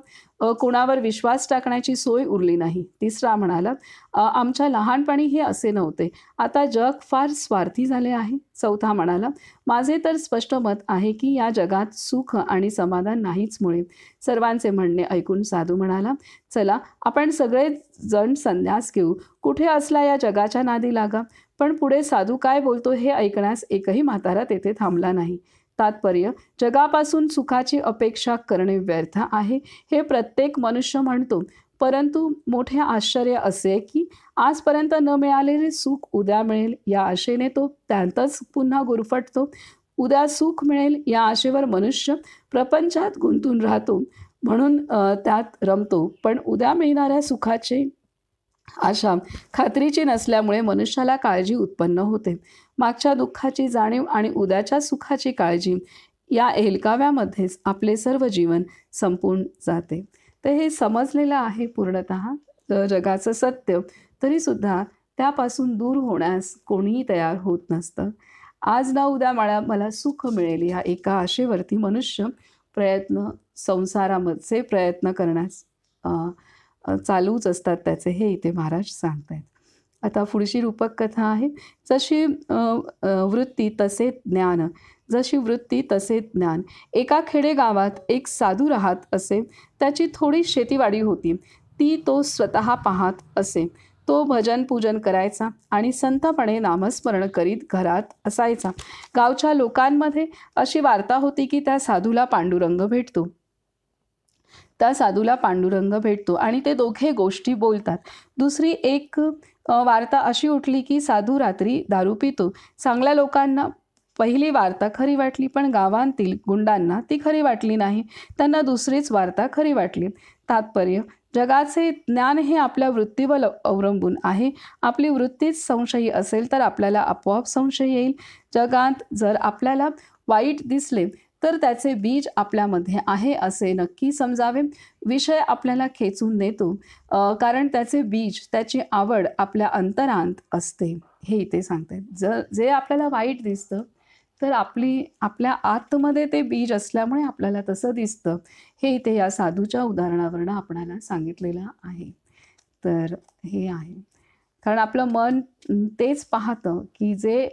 कोणावर विश्वास टाकण्याची सोय उरली नाही. तिसरा म्हणाला, आमच्या लहानपणी हे असे नव्हते, आता जग फार स्वार्थी झाले आहे. चौथा म्हणाला, माझे तर स्पष्ट मत आहे की या जगात सुख आणि समाधान नाहीच मुळे. सर्वांचे म्हणणे ऐकून साधू म्हणाला, चला आपण सगळे जण संन्यास घेऊ, कुठे असला या जगाच्या नादी लागा. पण पुढे साधू काय बोलतो हे ऐकण्यास एकही म्हातारा तेथे थांबला नाही. तात्पर्य, जगापासून सुखाची अपेक्षा करणे व्यर्थ आहे हे प्रत्येक मनुष्य म्हणतो, परंतु मोठे आश्चर्य असे की आजपर्यंत न मिळालेले सुख उद्या मिळेल या आशेने तो त्यातच पुन्हा गुरफटतो. उद्या सुख मिळेल या आशेवर मनुष्य प्रपंचात गुंतून राहतो म्हणून त्यात रमतो, पण उद्या मिळणाऱ्या सुखाची आशा खात्रीची नसल्यामुळे मनुष्याला काळजी उत्पन्न होते. मागच्या दुःखाची जाणीव आणि उद्याच्या सुखाची काळजी या हेलकाव्यामध्येच आपले सर्व जीवन संपून जाते. तर हे समजलेलं आहे पूर्णतः जगाचं सत्य, तरीसुद्धा त्यापासून दूर होण्यास कोणीही तयार होत नसतं. आज ना उद्या मला सुख मिळेल या एका आशेवरती मनुष्य संसारामध्ये प्रयत्न करण्यास चालूच असतात त्याचे, हे इथे महाराज सांगतायत. आता पुढची रूपक कथा आहे जशी वृत्ती तसे ज्ञान, जशी वृत्ती तसे ज्ञान. एका खेडेगावात एक साधू राहत असे. त्याची थोडी शेतीवाडी होती, ती तो स्वतः पाहत असे. तो भजन पूजन करायचा आणि संतपणे नामस्मरण करीत घरात असायचा. गावच्या लोकांमध्ये अशी वार्ता होती की त्या साधूला पांडुरंग भेटतो आणि ते दोघे गोष्टी बोलतात. दुसरी एक वार्ता अशी उठली की साधू रात्री दारू पितो. चांगल्या लोकांना पहिली वार्ता खरी वाटली, पण गावांतील गुंडांना ती खरी वाटली नाही. त्यांना दुसरीच वार्ता खरी वाटली. तात्पर्य: जगाचे ज्ञान हे आपल्या वृत्तीवर अवलंबून आहे. आपली वृत्तीच संशयी असेल तर आपल्याला आपोआप संशय येईल. जगात जर आपल्याला वाईट दिसले तर त्याचे बीज आपल्यामध्ये आहे असे नक्की समजावे. विषय आपल्याला खेचून नेतो कारण त्याचे बीज, त्याची आवड आपल्या अंतरांत असते, हे इथे सांगतात. जे आपल्याला वाईट दिसतं तर आपल्या आतमध्ये ते बीज असल्यामुळे आपल्याला तसं दिसतं, हे इथे या साधूच्या उदाहरणावरून आपणाला सांगितलेलं आहे. तर हे आहे, कारण आपलं मन तेच पाहतं की जे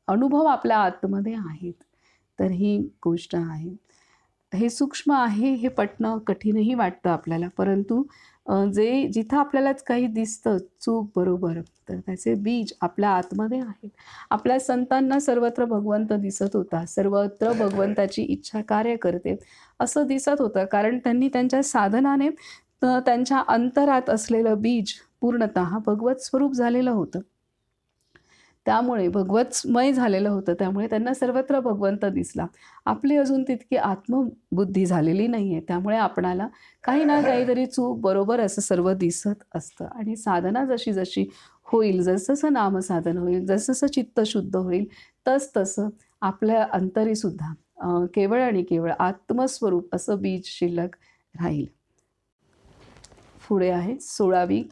अनुभव आपल्या आतमध्ये आहेत. तर ही गोष्ट आहे. हे सूक्ष्म आहे, हे पटणं कठीणही वाटतं आपल्याला, परंतु जिथं आपल्यालाच काही दिसतं चूक बरोबर, तर त्याचे बीज आपल्या आतमध्ये आहेत. आपल्या संतांना सर्वत्र भगवंत दिसत होता, सर्वत्र भगवंताची इच्छा कार्य करते असं दिसत होतं, कारण त्यांनी त्यांच्या साधनाने त्यांच्या अंतरात असलेलं बीज पूर्णतः भगवत स्वरूप झालेलं होतं. त्यामुळे भगवतमय झालेलं होतं, त्यामुळे त्यांना सर्वत्र भगवंत दिसला. आपली अजून तितकी आत्मबुद्धी झालेली नाही आहे, त्यामुळे आपणाला काही ना काहीतरी चूक बरोबर असं सर्व दिसत असतं. आणि साधना जशी जशी होईल, जसं नामसाधन होईल, जसं चित्त शुद्ध होईल, तसं आपल्या अंतरीसुद्धा केवळ आणि केवळ आत्मस्वरूप असं बीज शिल्लक राहील. पुढे आहे 16वी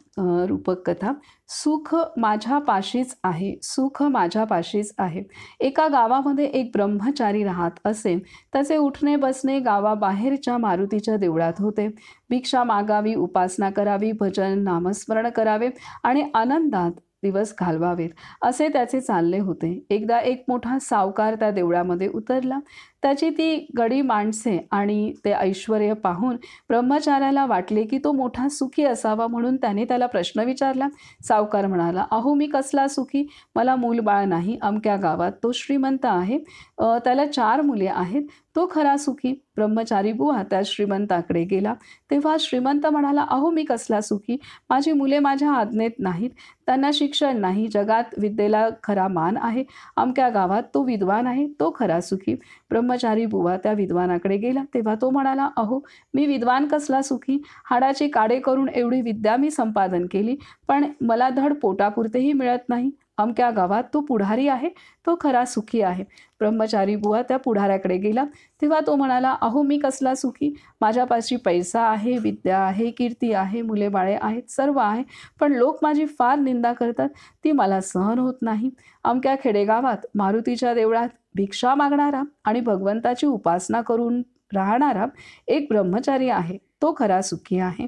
रूपक कथा. सुख माझ्या पाशीच आहे, सुख माझ्या पाशीच आहे. एका गावामध्ये एक ब्रह्मचारी राहत असे. त्याचे उठणे बसणे गावाबाहेरच्या मारुतीच्या देवळात होते. भिक्षा मागावी, उपासना करावी, भजन नामस्मरण करावे आणि आनंदात दिवस घालवावेत असे त्याचे चालले होते. एकदा एक मोठा सावकार त्या देवळामध्ये उतरला. त्याची ती गडी माणसे आणि ते ऐश्वर्य पाहून ब्रह्मचार्याला वाटले की तो मोठा सुखी असावा, म्हणून त्याने त्याला प्रश्न विचारला. सावकार म्हणाला, अहो मी कसला सुखी, मला मूलबाळ नाही. अमक्या गावात तो श्रीमंत आहे, त्याला 4 मुले आहेत, तो खरा सुखी. ब्रह्मचारी बुवा त्या श्रीमंताकडे गेला तेव्हा श्रीमंत म्हणाला, अहो मी कसला सुखी, माझी मुले माझ्या आज्ञेत नाहीत, त्यांना शिक्षण नाही, जगात विद्येला खरा मान आहे. अमक्या गावात तो विद्वान आहे, तो खरा सुखी. ब्रह्मचारी बुवा त्या विद्वानाकडे गेला तेव्हा तो म्हणाला, अहो मी विद्वान कसला सुखी, हाडाचे काडे करून एवढी विद्या मी संपादन केली, पण मला धड पोटापुरतेही मिळत नाही. अमक्या गावात तो पुढारी आहे, तो खरा सुखी आहे. ब्रह्मचारी बुवा त्या पुढाऱ्याकडे गेला तेव्हा तो म्हणाला, अहो मी कसला सुखी, माझ्यापाशी पैसा आहे, विद्या आहे, कीर्ती आहे, मुले बाळे आहेत, सर्व आहे, पण लोक माझी फार निंदा करतात, ती मला सहन होत नाही. अमक्या खेडेगावात मारुतीच्या देवळात भिक्षा मागणारा आणि भगवंताची उपासना करून राहणारा एक ब्रह्मचारी आहे, तो खरा सुखी आहे.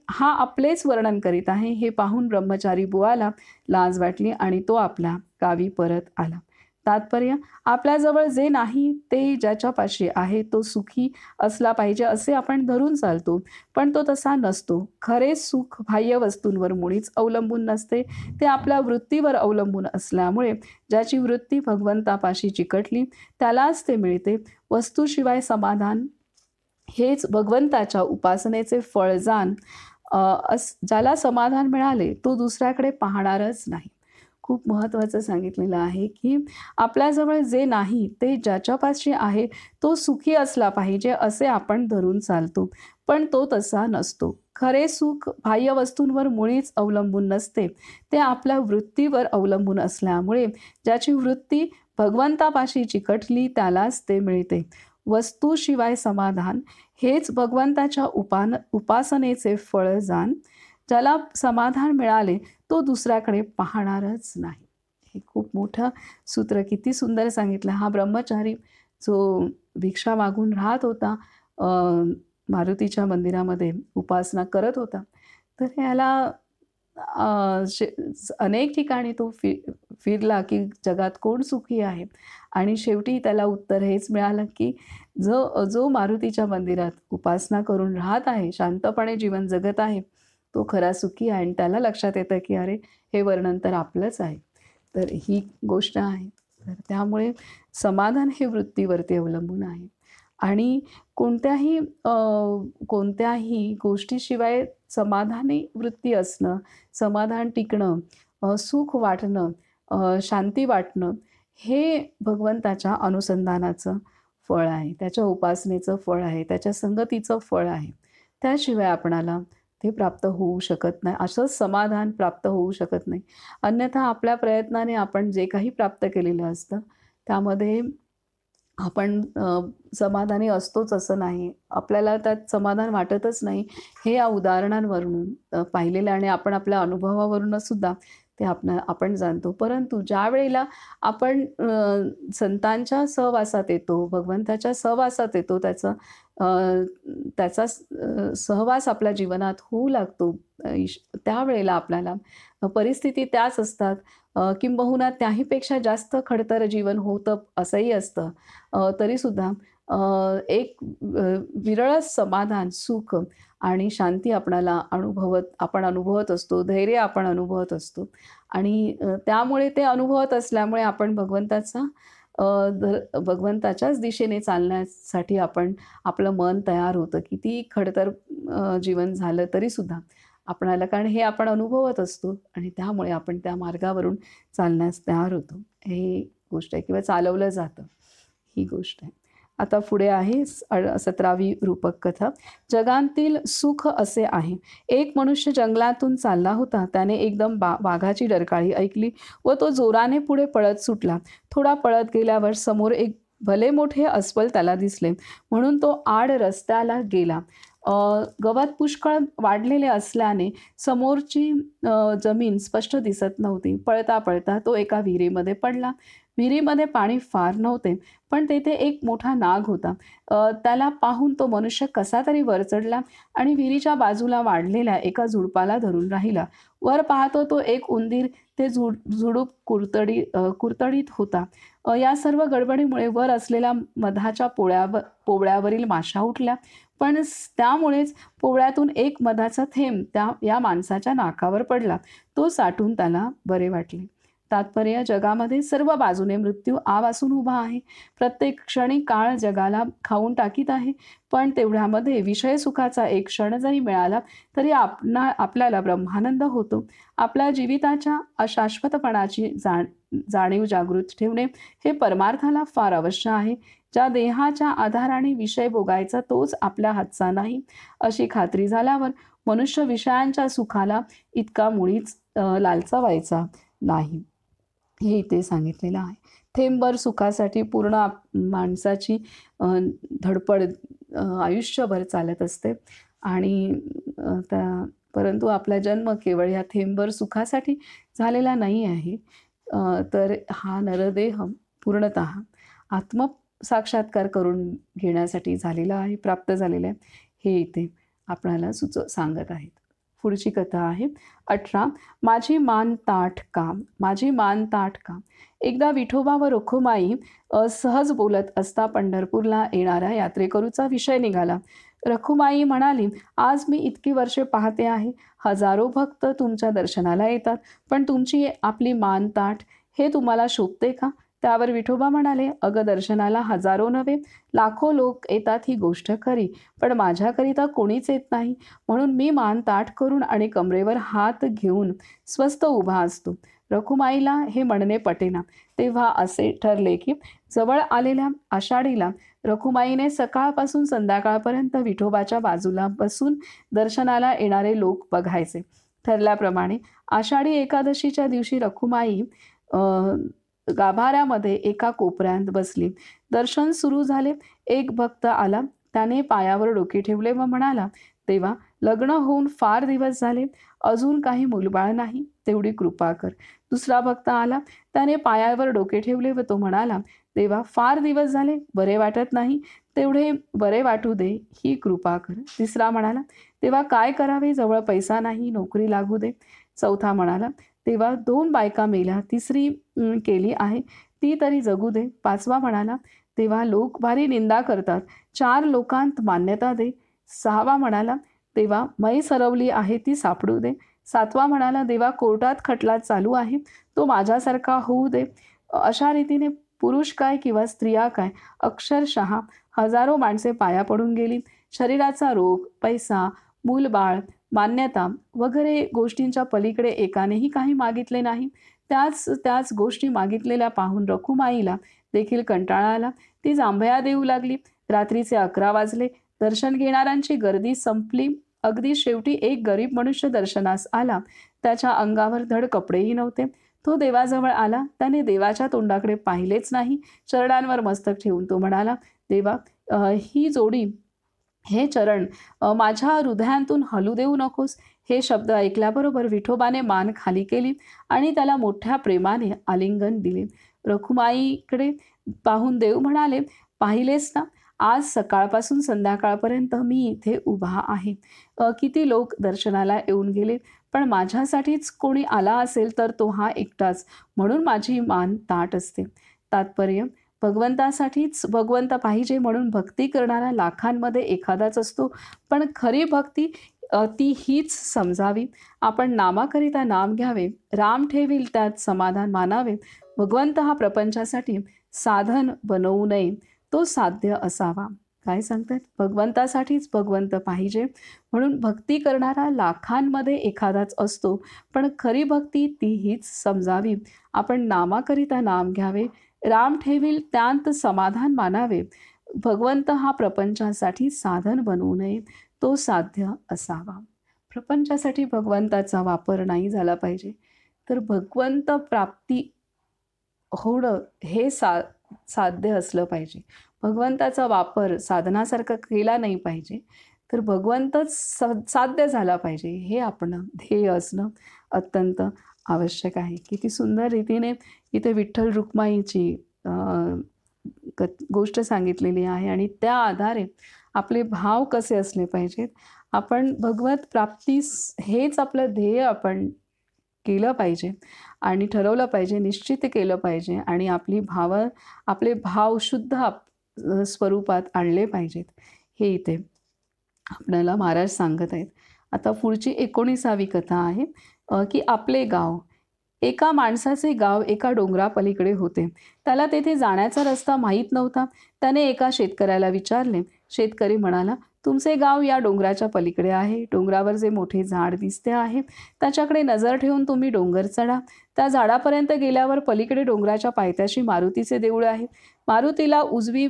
हा आपलेच वर्णन करीत आहे. हे पाहून ब्रह्मचारी बुवाला लाज वाटली आणि तो आपल्या गावी परत आला. तात्पर्य: आपल्याजवळ जे नाही ते ज्याच्यापाशी आहे तो सुखी असला पाहिजे असे आपण धरून चालतो, पण तो तसा नसतो. खरे सुख बाह्य वस्तूंवर मुळीच अवलंबून नसते, ते आपल्या वृत्तीवर अवलंबून असल्यामुळे ज्याची वृत्ती भगवंतापाशी चिकटली त्यालाच ते मिळते. वस्तूशिवाय समाधान हेच भगवंताच्या उपासनेचे फळजान. ज्याला समाधान मिळाले तो दुसऱ्याकडे पाहणारच नाही. खूप महत्त्वाचं सांगितलेलं आहे की आपल्याजवळ जे नाही ते ज्याच्यापाशी आहे तो सुखी असला पाहिजे असे आपण धरून चालतो, पण तो तसा नसतो. खरे सुख बाह्य वस्तूंवर मुळीच अवलंबून नसते, ते आपल्या वृत्तीवर अवलंबून असल्यामुळे ज्याची वृत्ती भगवंतापाशी चिकटली त्यालाच ते मिळते. वस्तूशिवाय समाधान हेच भगवंताच्या उपासनेचे फळजान. ज्याला समाधान मिळाले तो दुसऱ्याकडे पाहणारच नाही. हे खूप मोठं सूत्र, किती सुंदर सांगितलं. हा ब्रह्मचारी जो भिक्षा मागून राहत होता, मारुतीच्या मंदिरामध्ये उपासना करत होता, तर ह्याला अनेक ठिकाणी तो फिरला की जगात कोण सुखी आहे, आणि शेवटी त्याला उत्तर हेच मिळालं की जो मारुतीच्या मंदिरात उपासना करून राहत आहे, शांतपणे जीवन जगत आहे, तो खरा सुखी आहे. आणि त्याला लक्षात येतं की अरे हे वर्णन तर आपलंच आहे. तर ही गोष्ट आहे. तर त्यामुळे समाधान हे वृत्तीवरती अवलंबून आहे. आणि कोणत्याही गोष्टीशिवाय समाधानी वृत्ती असणं, समाधान टिकणं, सुख वाटणं, शांती वाटणं, हे भगवंताच्या अनुसंधानाचं फळ आहे, त्याच्या उपासनेचं फळ आहे, त्याच्या संगतीचं फळ आहे. त्याशिवाय आपणाला ते प्राप्त होऊ शकत नाही, असंच समाधान प्राप्त होऊ शकत नाही. अन्यथा आपल्या प्रयत्नाने आपण जे काही प्राप्त केलेलं असतं त्यामध्ये आपण समाधानी असतोच असं नाही. आपल्याला त्यात समाधान वाटतच नाही. हे या उदाहरणांवरून पाहिलेलं आहे आणि आपण आपल्या अनुभवावरूनच सुद्धा ते आपण जाणतो. परंतु ज्यावेळेला आपण संतांच्या सहवासात येतो, भगवंताच्या सहवासात येतो, त्याचा सहवास आपल्या जीवनात होऊ लागतो, त्यावेळेला आपल्याला परिस्थिती त्याच असतात, किंबहुना त्याहीपेक्षा जास्त खडतर जीवन होतं असंही असतं. तरीसुद्धा एक विरळच समाधान, सुख आणि शांती आपण अनुभवत असतो, धैर्य आपण अनुभवत असतो आणि त्यामुळे ते अनुभवत असल्यामुळे आपण भगवंताच्याच दिशेने चालण्यासाठी आपलं मन तयार होतं. किती खडतर जीवन झालं तरीसुद्धा आपणाला, कारण हे आपण अनुभवत असतो आणि त्यामुळे आपण त्या मार्गावरून चालण्यास तयार होतो. ही गोष्ट आहे किंवा चालवलं जातं, ही गोष्ट आहे. आता पुढे आहे 17वी रूपक कथा. जगातील सुख असे आहे. एक मनुष्य जंगलातून चालला होता. त्याने एकदम वाघाची डरकाळी ऐकली व तो जोराने पुढे पळत सुटला. थोडा पळत गेल्यावर समोर एक भले मोठे अस्वल त्याला दिसले, म्हणून तो आड रस्त्याला गेला. गवत पुष्कळ वाढलेले असल्याने समोरची जमीन स्पष्ट दिसत नव्हती. पळता पळता तो एका विहिरीमध्ये पडला. विहिरीमध्ये पाणी फार नव्हते, पण तेथे एक मोठा नाग होता. त्याला पाहून तो मनुष्य कसा तरी वर चढला आणि विहिरीच्या बाजूला वाढलेल्या एका झुडपाला धरून राहिला. वर पाहतो तो एक उंदीर ते झुडूप कुरतडीत होता. या सर्व गडबडीमुळे वर असलेल्या मधाच्या पोवळ्यावरील माशा उठल्या, पण त्यामुळेच पोवळ्यातून एक मधाचा थेंब या माणसाच्या नाकावर पडला. तो साठून त्याला बरे वाटले. तात्पर्य: जगामध्ये सर्व बाजूने मृत्यू आवासून उभा आहे. प्रत्येक क्षणी काळ जगाला खाऊन टाकीत आहे, पण तेवढ्यामध्ये विषय सुखाचा एक क्षण जरी मिळाला तरी आपल्याला ब्रह्मानंद होतो. आपल्या जीविताच्या अशाश्वतपणाची जाणीव जागृत ठेवणे हे परमार्थाला फार अवश्य आहे. ज्या देहाच्या आधाराने विषय भोगायचा तोच आपल्या हातचा नाही, अशी खात्री झाल्यावर मनुष्य विषयांच्या सुखाला इतका मुळीच लालचावायचा नाही. हे इथे सांगितलेलं आहे. थेंबभर सुखासाठी पूर्ण माणसाची धडपड आयुष्यभर चालत असते आणि परंतु आपला जन्म केवळ ह्या थेंबभर सुखासाठी झालेला नाही आहे, तर हा नरदेह पूर्णतः आत्मसाक्षात्कार करून घेण्यासाठी झालेला आहे, प्राप्त झालेला आहे. हे इथे आपणाला सांगत आहेत. पुढची कथा आहे 18. माझी मान ताठ काम. माझी मान ताठ काम. एकदा विठोबा व रखुमाई सहज बोलत असता पंढरपूरला येणाऱ्या यात्रेकरूचा विषय निघाला. रखुमाई म्हणाली, आज मी इतकी वर्षे पाहते आहे, हजारो भक्त तुमच्या दर्शनाला येतात, पण तुमची आपली मान ताठ, हे तुम्हाला शोभते का? त्यावर विठोबा म्हणाले, अगं, दर्शनाला हजारो नव्हे, लाखो लोक येतात ही गोष्ट खरी, पण माझ्याकरिता कोणीच येत नाही, म्हणून मी मान ताठ करून आणि कमरेवर हात घेऊन स्वस्थ उभा असतो. रखुमाईला हे म्हणणे पटेना. तेव्हा असे ठरले की जवळ आलेल्या आषाढीला रखुमाईने सकाळपासून संध्याकाळपर्यंत विठोबाच्या बाजूला बसून दर्शनाला येणारे लोक बघायचे. ठरल्याप्रमाणे आषाढी एकादशीच्या दिवशी रखुमाई गाभाऱ्यामध्ये एका कोपऱ्यात बसली. दर्शन सुरू झाले. एक भक्त आला. त्याने पायावर डोके ठेवले व म्हणाला, देवा, लग्न होऊन फार दिवस झाले, अजून काही मुलबाळ नाही, तेवढी कृपा कर. दुसरा भक्त आला. त्याने पायावर डोके ठेवले व तो म्हणाला, देवा, फार दिवस झाले, बरे वाटत नाही, तेवढे बरे वाटू दे, ही कृपा कर. तिसरा म्हणाला, तेव्हा काय करावे, जवळ पैसा नाही, नोकरी लागू दे. चौथा म्हणाला, तेव्हा 2 बायका मेल्या, तिसरी केली आहे, ती तरी जगू दे. पाचवा म्हणाला, तेव्हा लोक भारी निंदा करतात, 4 लोकांत मान्यता दे. सहावा म्हणाला, तेव्हा मै सरवली आहे, ती सापडू दे. सातवा म्हणाला, देवा, कोर्टात खटला चालू आहे, तो माझ्यासारखा होऊ दे. अशा रीतीने पुरुष काय किंवा स्त्रिया काय, अक्षरशः हजारो माणसे पाया पडून गेली. शरीराचा रोग, पैसा, मूलबाळ, मान्यता वगैरे गोष्टींच्या पलीकडे एकानेही काही मागितले नाही. त्याच त्याच गोष्टी मागितलेल्या पाहून रखुमाईला देखील कंटाळा आला. ती जांभया देऊ लागली. रात्रीचे 11 वाजले. दर्शन घेणाऱ्यांची गर्दी संपली. अगदी शेवटी एक गरीब मनुष्य दर्शनास आला. त्याच्या अंगावर धड कपडेही नव्हते. तो देवाजवळ आला. त्याने देवाच्या तोंडाकडे पाहिलेच नाही. चरणांवर मस्तक ठेवून तो म्हणाला, देवा, ही जोडी, हे चरण माझ्या हृदयातून हलू देऊ नकोस. हे शब्द ऐकल्याबरोबर विठोबाने मान खाली केली आणि त्याला मोठ्या प्रेमाने आलिंगन दिले. रखुमाईकडे पाहून देव म्हणाले, पाहिलेस ना, आज सकाळपासून संध्याकाळपर्यंत मी इथे उभा आहे. किती लोक दर्शनाला येऊन गेले, पण माझ्यासाठीच कोणी आला असेल तर तो हा एकटाच, म्हणून माझी मान ताठ असते. तात्पर्य, भगवंतासाठीच भगवंत पाहिजे म्हणून भक्ती करणारा लाखांमध्ये एखादाच असतो, पण खरी भक्ती ती हीच समजावी. आपण नामाकरिता नाम घ्यावे, राम ठेवील त्यात समाधान मानावे. भगवंत हा प्रपंचासाठी साधन बनवू नये, तो साध्य असावा. काय सांगतात? भगवंतासाठीच भगवंत पाहिजे म्हणून भक्ती करणारा लाखांमध्ये एखादाच असतो, पण खरी भक्ती ती हीच समजावी. आपण नामाकरिता नाम घ्यावे, राम ठेवील त्यांत समाधान मानावे. भगवंत हा प्रपंचासाठी साधन बनवू नये, तो साध्य असावा. प्रपंचासाठी भगवंताचा वापर नाही झाला पाहिजे, तर भगवंत प्राप्ती होणं हे साध्य असलं पाहिजे. भगवंताचा वापर साधनासारखा केला नाही पाहिजे, तर भगवंतच साध्य झाला पाहिजे. हे आपण ध्येय असणं अत्यंत आवश्यक आहे. किती सुंदर रीतीने इथे विठ्ठल रुक्माईची गोष्ट सांगितलेली आहे आणि त्या आधारे आपले भाव कसे असले पाहिजेत. आपण भगवत प्राप्तीस हेच आपलं ध्येय आपण केलं पाहिजे आणि ठरवलं पाहिजे, निश्चित केलं पाहिजे आणि आपले भाव शुद्ध स्वरूपात आणले पाहिजेत. हे इथे आपल्याला महाराज सांगत आहेत. आता पुढची 19वी कथा आहे की आपले गाव. एका माणसाचे गाव एका डोंगरापलीकडे होते. त्याला तेथे जाण्याचा रस्ता माहीत नव्हता. त्याने एका शेतकऱ्याला विचारले. शेतकरी म्हणाला, तुमचे गाव या डोंगराच्या पलीकडे आहे. डोंगरावर जे मोठे झाड दिसते आहे त्याच्याकडे नजर ठेवून तुम्ही डोंगर चढा. त्या झाडापर्यंत गेल्यावर पलीकडे डोंगराच्या पायथ्याशी मारुतीचे देऊळ आहे. मारुतीला उजवी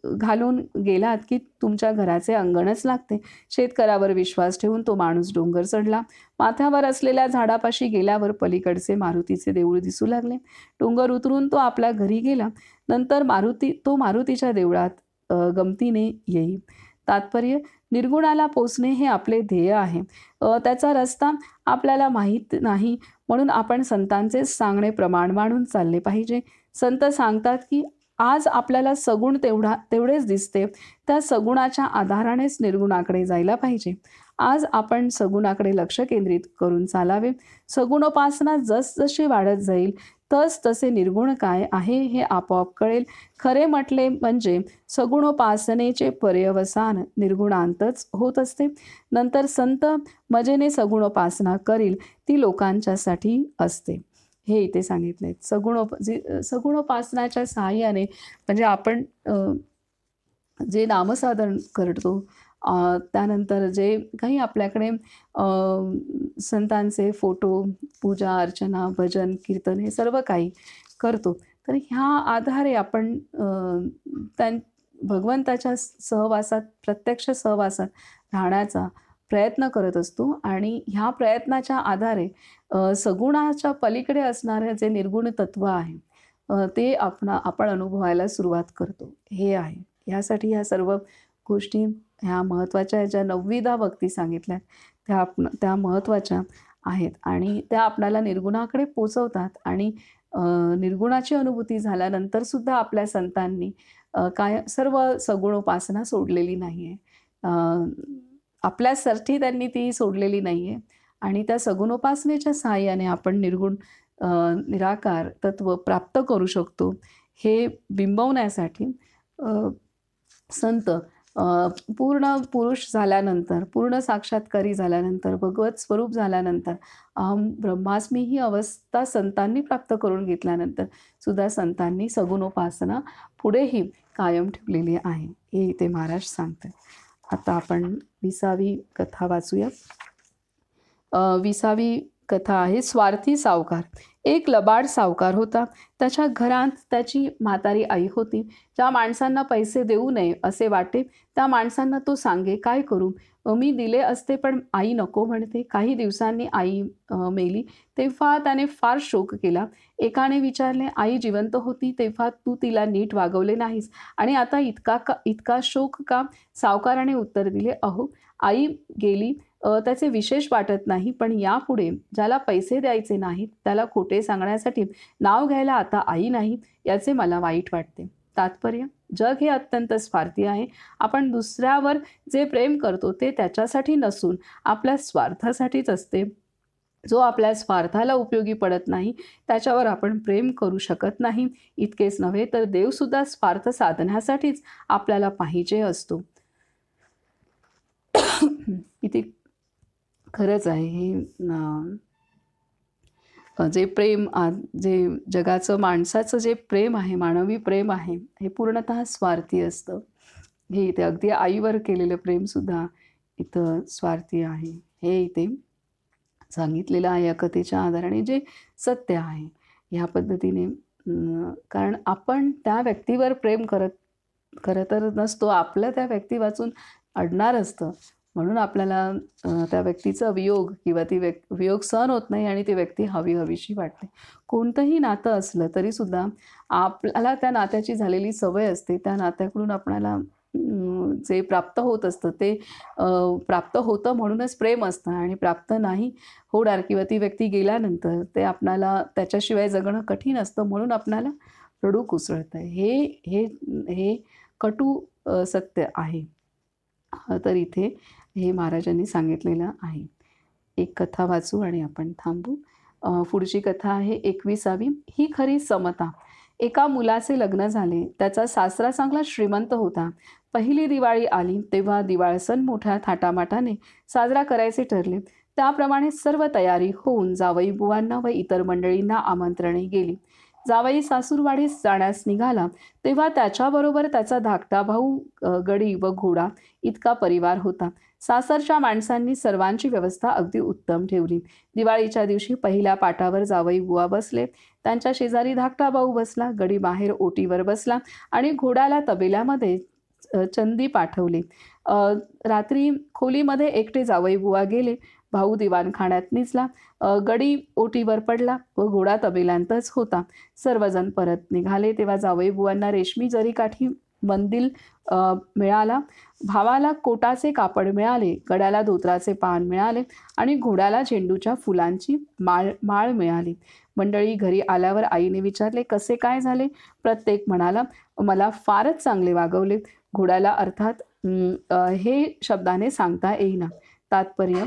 घालून गेलात की तुमच्या घराचे अंगणच लागते. शेतकऱ्यावर विश्वास ठेवून तो माणूस डोंगर चढला. माथ्यावर असलेल्या झाडापाशी गेल्यावर पलीकडचे मारुतीचे देऊळ दिसू लागले. डोंगर उतरून तो आपल्या घरी गेला. नंतर मारुतीच्या देवळात गमतीने येई. तात्पर्य, निर्गुणाला पोचणे हे आपले ध्येय आहे. त्याचा रस्ता आपल्याला माहीत नाही म्हणून आपण संतांचेच सांगणे प्रमाण मानून चालले पाहिजे. संत सांगतात की आज आपल्याला सगुण तेवढेच दिसते, त्या सगुणाच्या आधारानेच निर्गुणाकडे जायला पाहिजे. आज आपण सगुणाकडे लक्ष केंद्रित करून चालावे. सगुणोपासना जसजशी वाढत जाईल तसे निर्गुण काय आहे हे आपोआप कळेल. खरे म्हटले म्हणजे सगुणोपासनेचे पर्यवसान निर्गुणांतच होत असते. नंतर संत मजेने सगुणोपासना करील ती लोकांच्यासाठी असते. हे इथे सांगितले. सगुणोपासनाच्या सहाय्याने म्हणजे आपण जे नामसाधन करतो, त्यानंतर जे काही आपल्याकडे संतांचे फोटो, पूजा अर्चना, भजन, कीर्तन हे सर्व काही करतो, तर ह्या आधारे आपण भगवंताच्या सहवासात, प्रत्यक्ष सहवासात राहण्याचा प्रयत्न करत असतो आणि ह्या प्रयत्नाच्या आधारे सगुणाच्या पलीकडे असणारे जे निर्गुण तत्व आहे ते आपण अनुभवायला सुरुवात करतो. हे आहे. ह्यासाठी ह्या सर्व गोष्टी ह्या महत्त्वाच्या ज्या 9दा भक्ती सांगितल्यात त्या महत्त्वाच्या आहेत आणि त्या आपल्याला निर्गुणाकडे पोचवतात. आणि निर्गुणाची अनुभूती झाल्यानंतर सुद्धा आपल्या संतांनी सर्व सगुणोपासना सोडलेली नाही आहे. आपल्यासाठी त्यांनी ती सोडलेली नाही आहे आणि त्या सगुणोपासनेच्या सहाय्याने आपण निर्गुण निराकार तत्व प्राप्त करू शकतो. हे बिंबवण्यासाठी संत पूर्ण पुरुष झाल्यानंतर, पूर्ण साक्षात्कारी झाल्यानंतर, भगवत स्वरूप झाल्यानंतर, अहम ब्रह्मास्मी ही अवस्था संतांनी प्राप्त करून घेतल्यानंतर सुद्धा संतांनी सगुणोपासना पुढेही कायम ठेवलेली आहे. हे इथे महाराज सांगतात. आता आपण 20वी कथा वाचूया. 20वी कथा आहे स्वार्थी सावकार. एक लबाड सावकार होता. त्याच्या घरात त्याची म्हातारी आई होती. ज्या माणसांना पैसे देऊ नये असे वाटे त्या माणसांना तो सांगे, काय करू, मी दिले असते पण आई नको म्हणते. काही दिवसांनी आई मेली तेव्हा त्याने फार शोक केला. एकाने विचारले, आई जिवंत होती तेव्हा तू तिला नीट वागवले नाहीस आणि आता इतका शोक का? सावकाराने उत्तर दिले, अहो आई गेली त्याचे विशेष वाटत नाही, पण यापुढे ज्याला पैसे द्यायचे नाहीत त्याला खोटे सांगण्यासाठी नाव घ्यायला आता आई नाही याचे मला वाईट वाटते. तात्पर्य, जग हे अत्यंत स्वार्थी आहे. आपण दुसऱ्यावर जे प्रेम करतो ते त्याच्यासाठी नसून आपल्या स्वार्थासाठीच असते. जो आपल्या स्वार्थाला उपयोगी पडत नाही त्याच्यावर आपण प्रेम करू शकत नाही. इतकेच नव्हे तर देवसुद्धा स्वार्थ साधण्यासाठीच आपल्याला पाहिजे असतो. किती खरंच आहे हे. जे प्रेम जे जगाचं माणसाचं जे प्रेम आहे, मानवी प्रेम आहे, हे पूर्णतः स्वार्थी असतं. हे इथे अगदी आईवर केलेलं प्रेमसुद्धा इथं स्वार्थी आहे. हे इथे सांगितलेलं आहे या कथेच्या आधाराने, जे सत्य आहे ह्या पद्धतीने. कारण आपण त्या व्यक्तीवर प्रेम खरं तर नसतो. आपलं त्या व्यक्ती वाचून अडणार असतं. म्हणून आपल्याला त्या व्यक्तीचा वियोग किंवा वियोग सहन होत नाही आणि ती व्यक्ती हवीशी वाटते. कोणतंही नातं असलं तरीसुद्धा आपल्याला त्या नात्याची झालेली सवय असते. त्या नात्याकडून आपल्याला जे प्राप्त होत असतं ते प्राप्त होतं म्हणूनच प्रेम असतं आणि प्राप्त नाही होणार किंवा ती व्यक्ती गेल्यानंतर ते आपल्याला त्याच्याशिवाय जगणं कठीण असतं, म्हणून आपल्याला रडू कोसळतं. हे हे हे कटू सत्य आहे. तर इथे हे महाराजांनी सांगितलेलं आहे. एक कथा वाचू आणि आपण थांबू. पुढची कथा आहे 21वी. ही खरी समता. एका मुलाचे लग्न झाले. त्याचा सासरा चांगला श्रीमंत होता. पहिली दिवाळी आली तेव्हा दिवाळ सण मोठ्या थाटामाटाने साजरा करायचे ठरले. त्याप्रमाणे सर्व तयारी होऊन जावई बुवांना व इतर मंडळींना आमंत्रणे गेली. जावई सासूरवाडीस जाण्यास निघाला तेव्हा त्याच्याबरोबर त्याचा धाकटा भाऊ, गडी व घोडा इतका परिवार होता. सासरच्या माणसांनी सर्वांची व्यवस्था अगदी उत्तम ठेवली. दिवाळीच्या दिवशी पहिल्या पाटावर जावई बुवा बसले. त्यांच्या शेजारी धाकटा भाऊ बसला. गडी बाहेर ओटीवर बसला आणि घोड्याला तबेल्यामध्ये चंदी पाठवली. रात्री खोलीमध्ये एकटे जावई बुवा गेले. भाऊ दिवाणखाण्यात निजला. गडी ओटीवर पडला व घोडा तबेल्यांतच होता. सर्वजण परत निघाले तेव्हा जावई बुवांना रेशमी जरीकाठी मंदिल मिळाला. भावाला कोटाचे कापड मिळाले. गड्याला धोत्राचे पान मिळाले आणि घोड्याला झेंडूच्या फुलांची माळ मिळाली. मंडळी घरी आल्यावर आईने विचारले, कसे काय झाले? प्रत्येक म्हणाला, मला फारच चांगले वागवले. घोड्याला अर्थात हे शब्दाने सांगता येईना. तात्पर्य,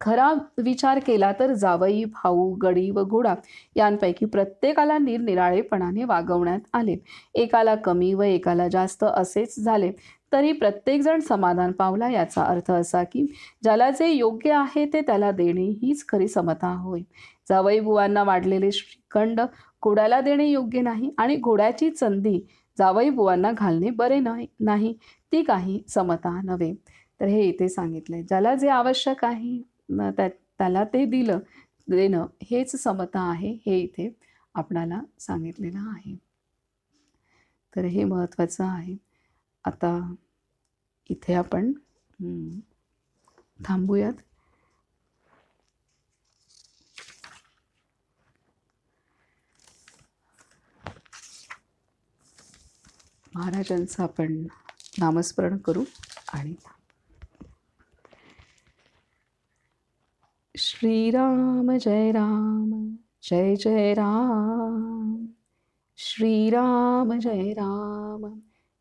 खरा विचार केला तर जावई, भाऊ, गडी व घोडा यांपैकी प्रत्येकाला निरनिराळेपणाने वागवण्यात आले. एकाला कमी व एकाला जास्त असेच झाले तरी प्रत्येकजण समाधान पावला. याचा अर्थ असा की ज्याला जे योग्य आहे ते त्याला देणे हीच खरी समता होय. जावई बुवांना वाढलेले श्रीखंड घोड्याला देणे योग्य नाही आणि घोड्याची चंदी जावई बुवांना घालणे बरे नाही, ती काही समता नव्हे. तर हे इथे सांगितलंय. ज्याला जे आवश्यक आहे त्याला ते देणं हेच समता आहे, हे इथे आपणाला सांगितलेलं आहे. तर हे महत्त्वाचं आहे. आता इथे आपण थांबूयात. महाराजांचं आपण नामस्मरण करू आणि श्रीराम जय राम जय जय राम, श्रीराम जय राम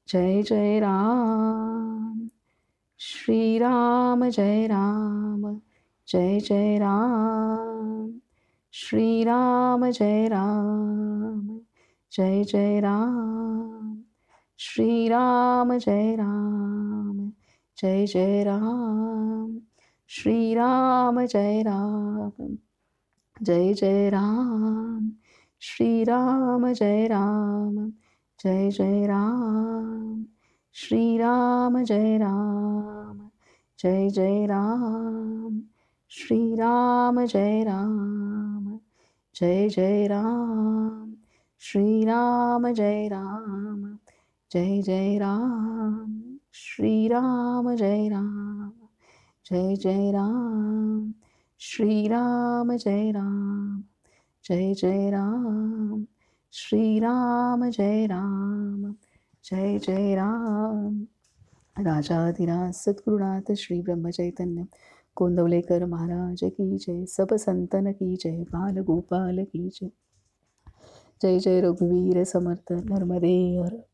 जय जय राम, श्रीराम जय राम जय जय राम, श्रीराम जय राम जय जय राम, श्रीराम जय राम जय जय राम, श्रीराम जय राम जय जय राम, श्रीराम जय राम जय जय राम, श्रीराम जय राम जय जय राम, श्रीराम जय राम जय जय राम श्रीराम जय राम जय जय राम श्रीराम जय राम जय जय राम श्रीराम जय राम जय जय राम श्रीराम जय राम जय जय राम. राजाधिराज सद्गुरुनाथ श्री ब्रह्मचैतन्य कोंदवलेकर महाराज की जय. सब संतन की जय. बाल गोपाल की जय. जय जय रघुवीर समर्थ. नर्मदे हर.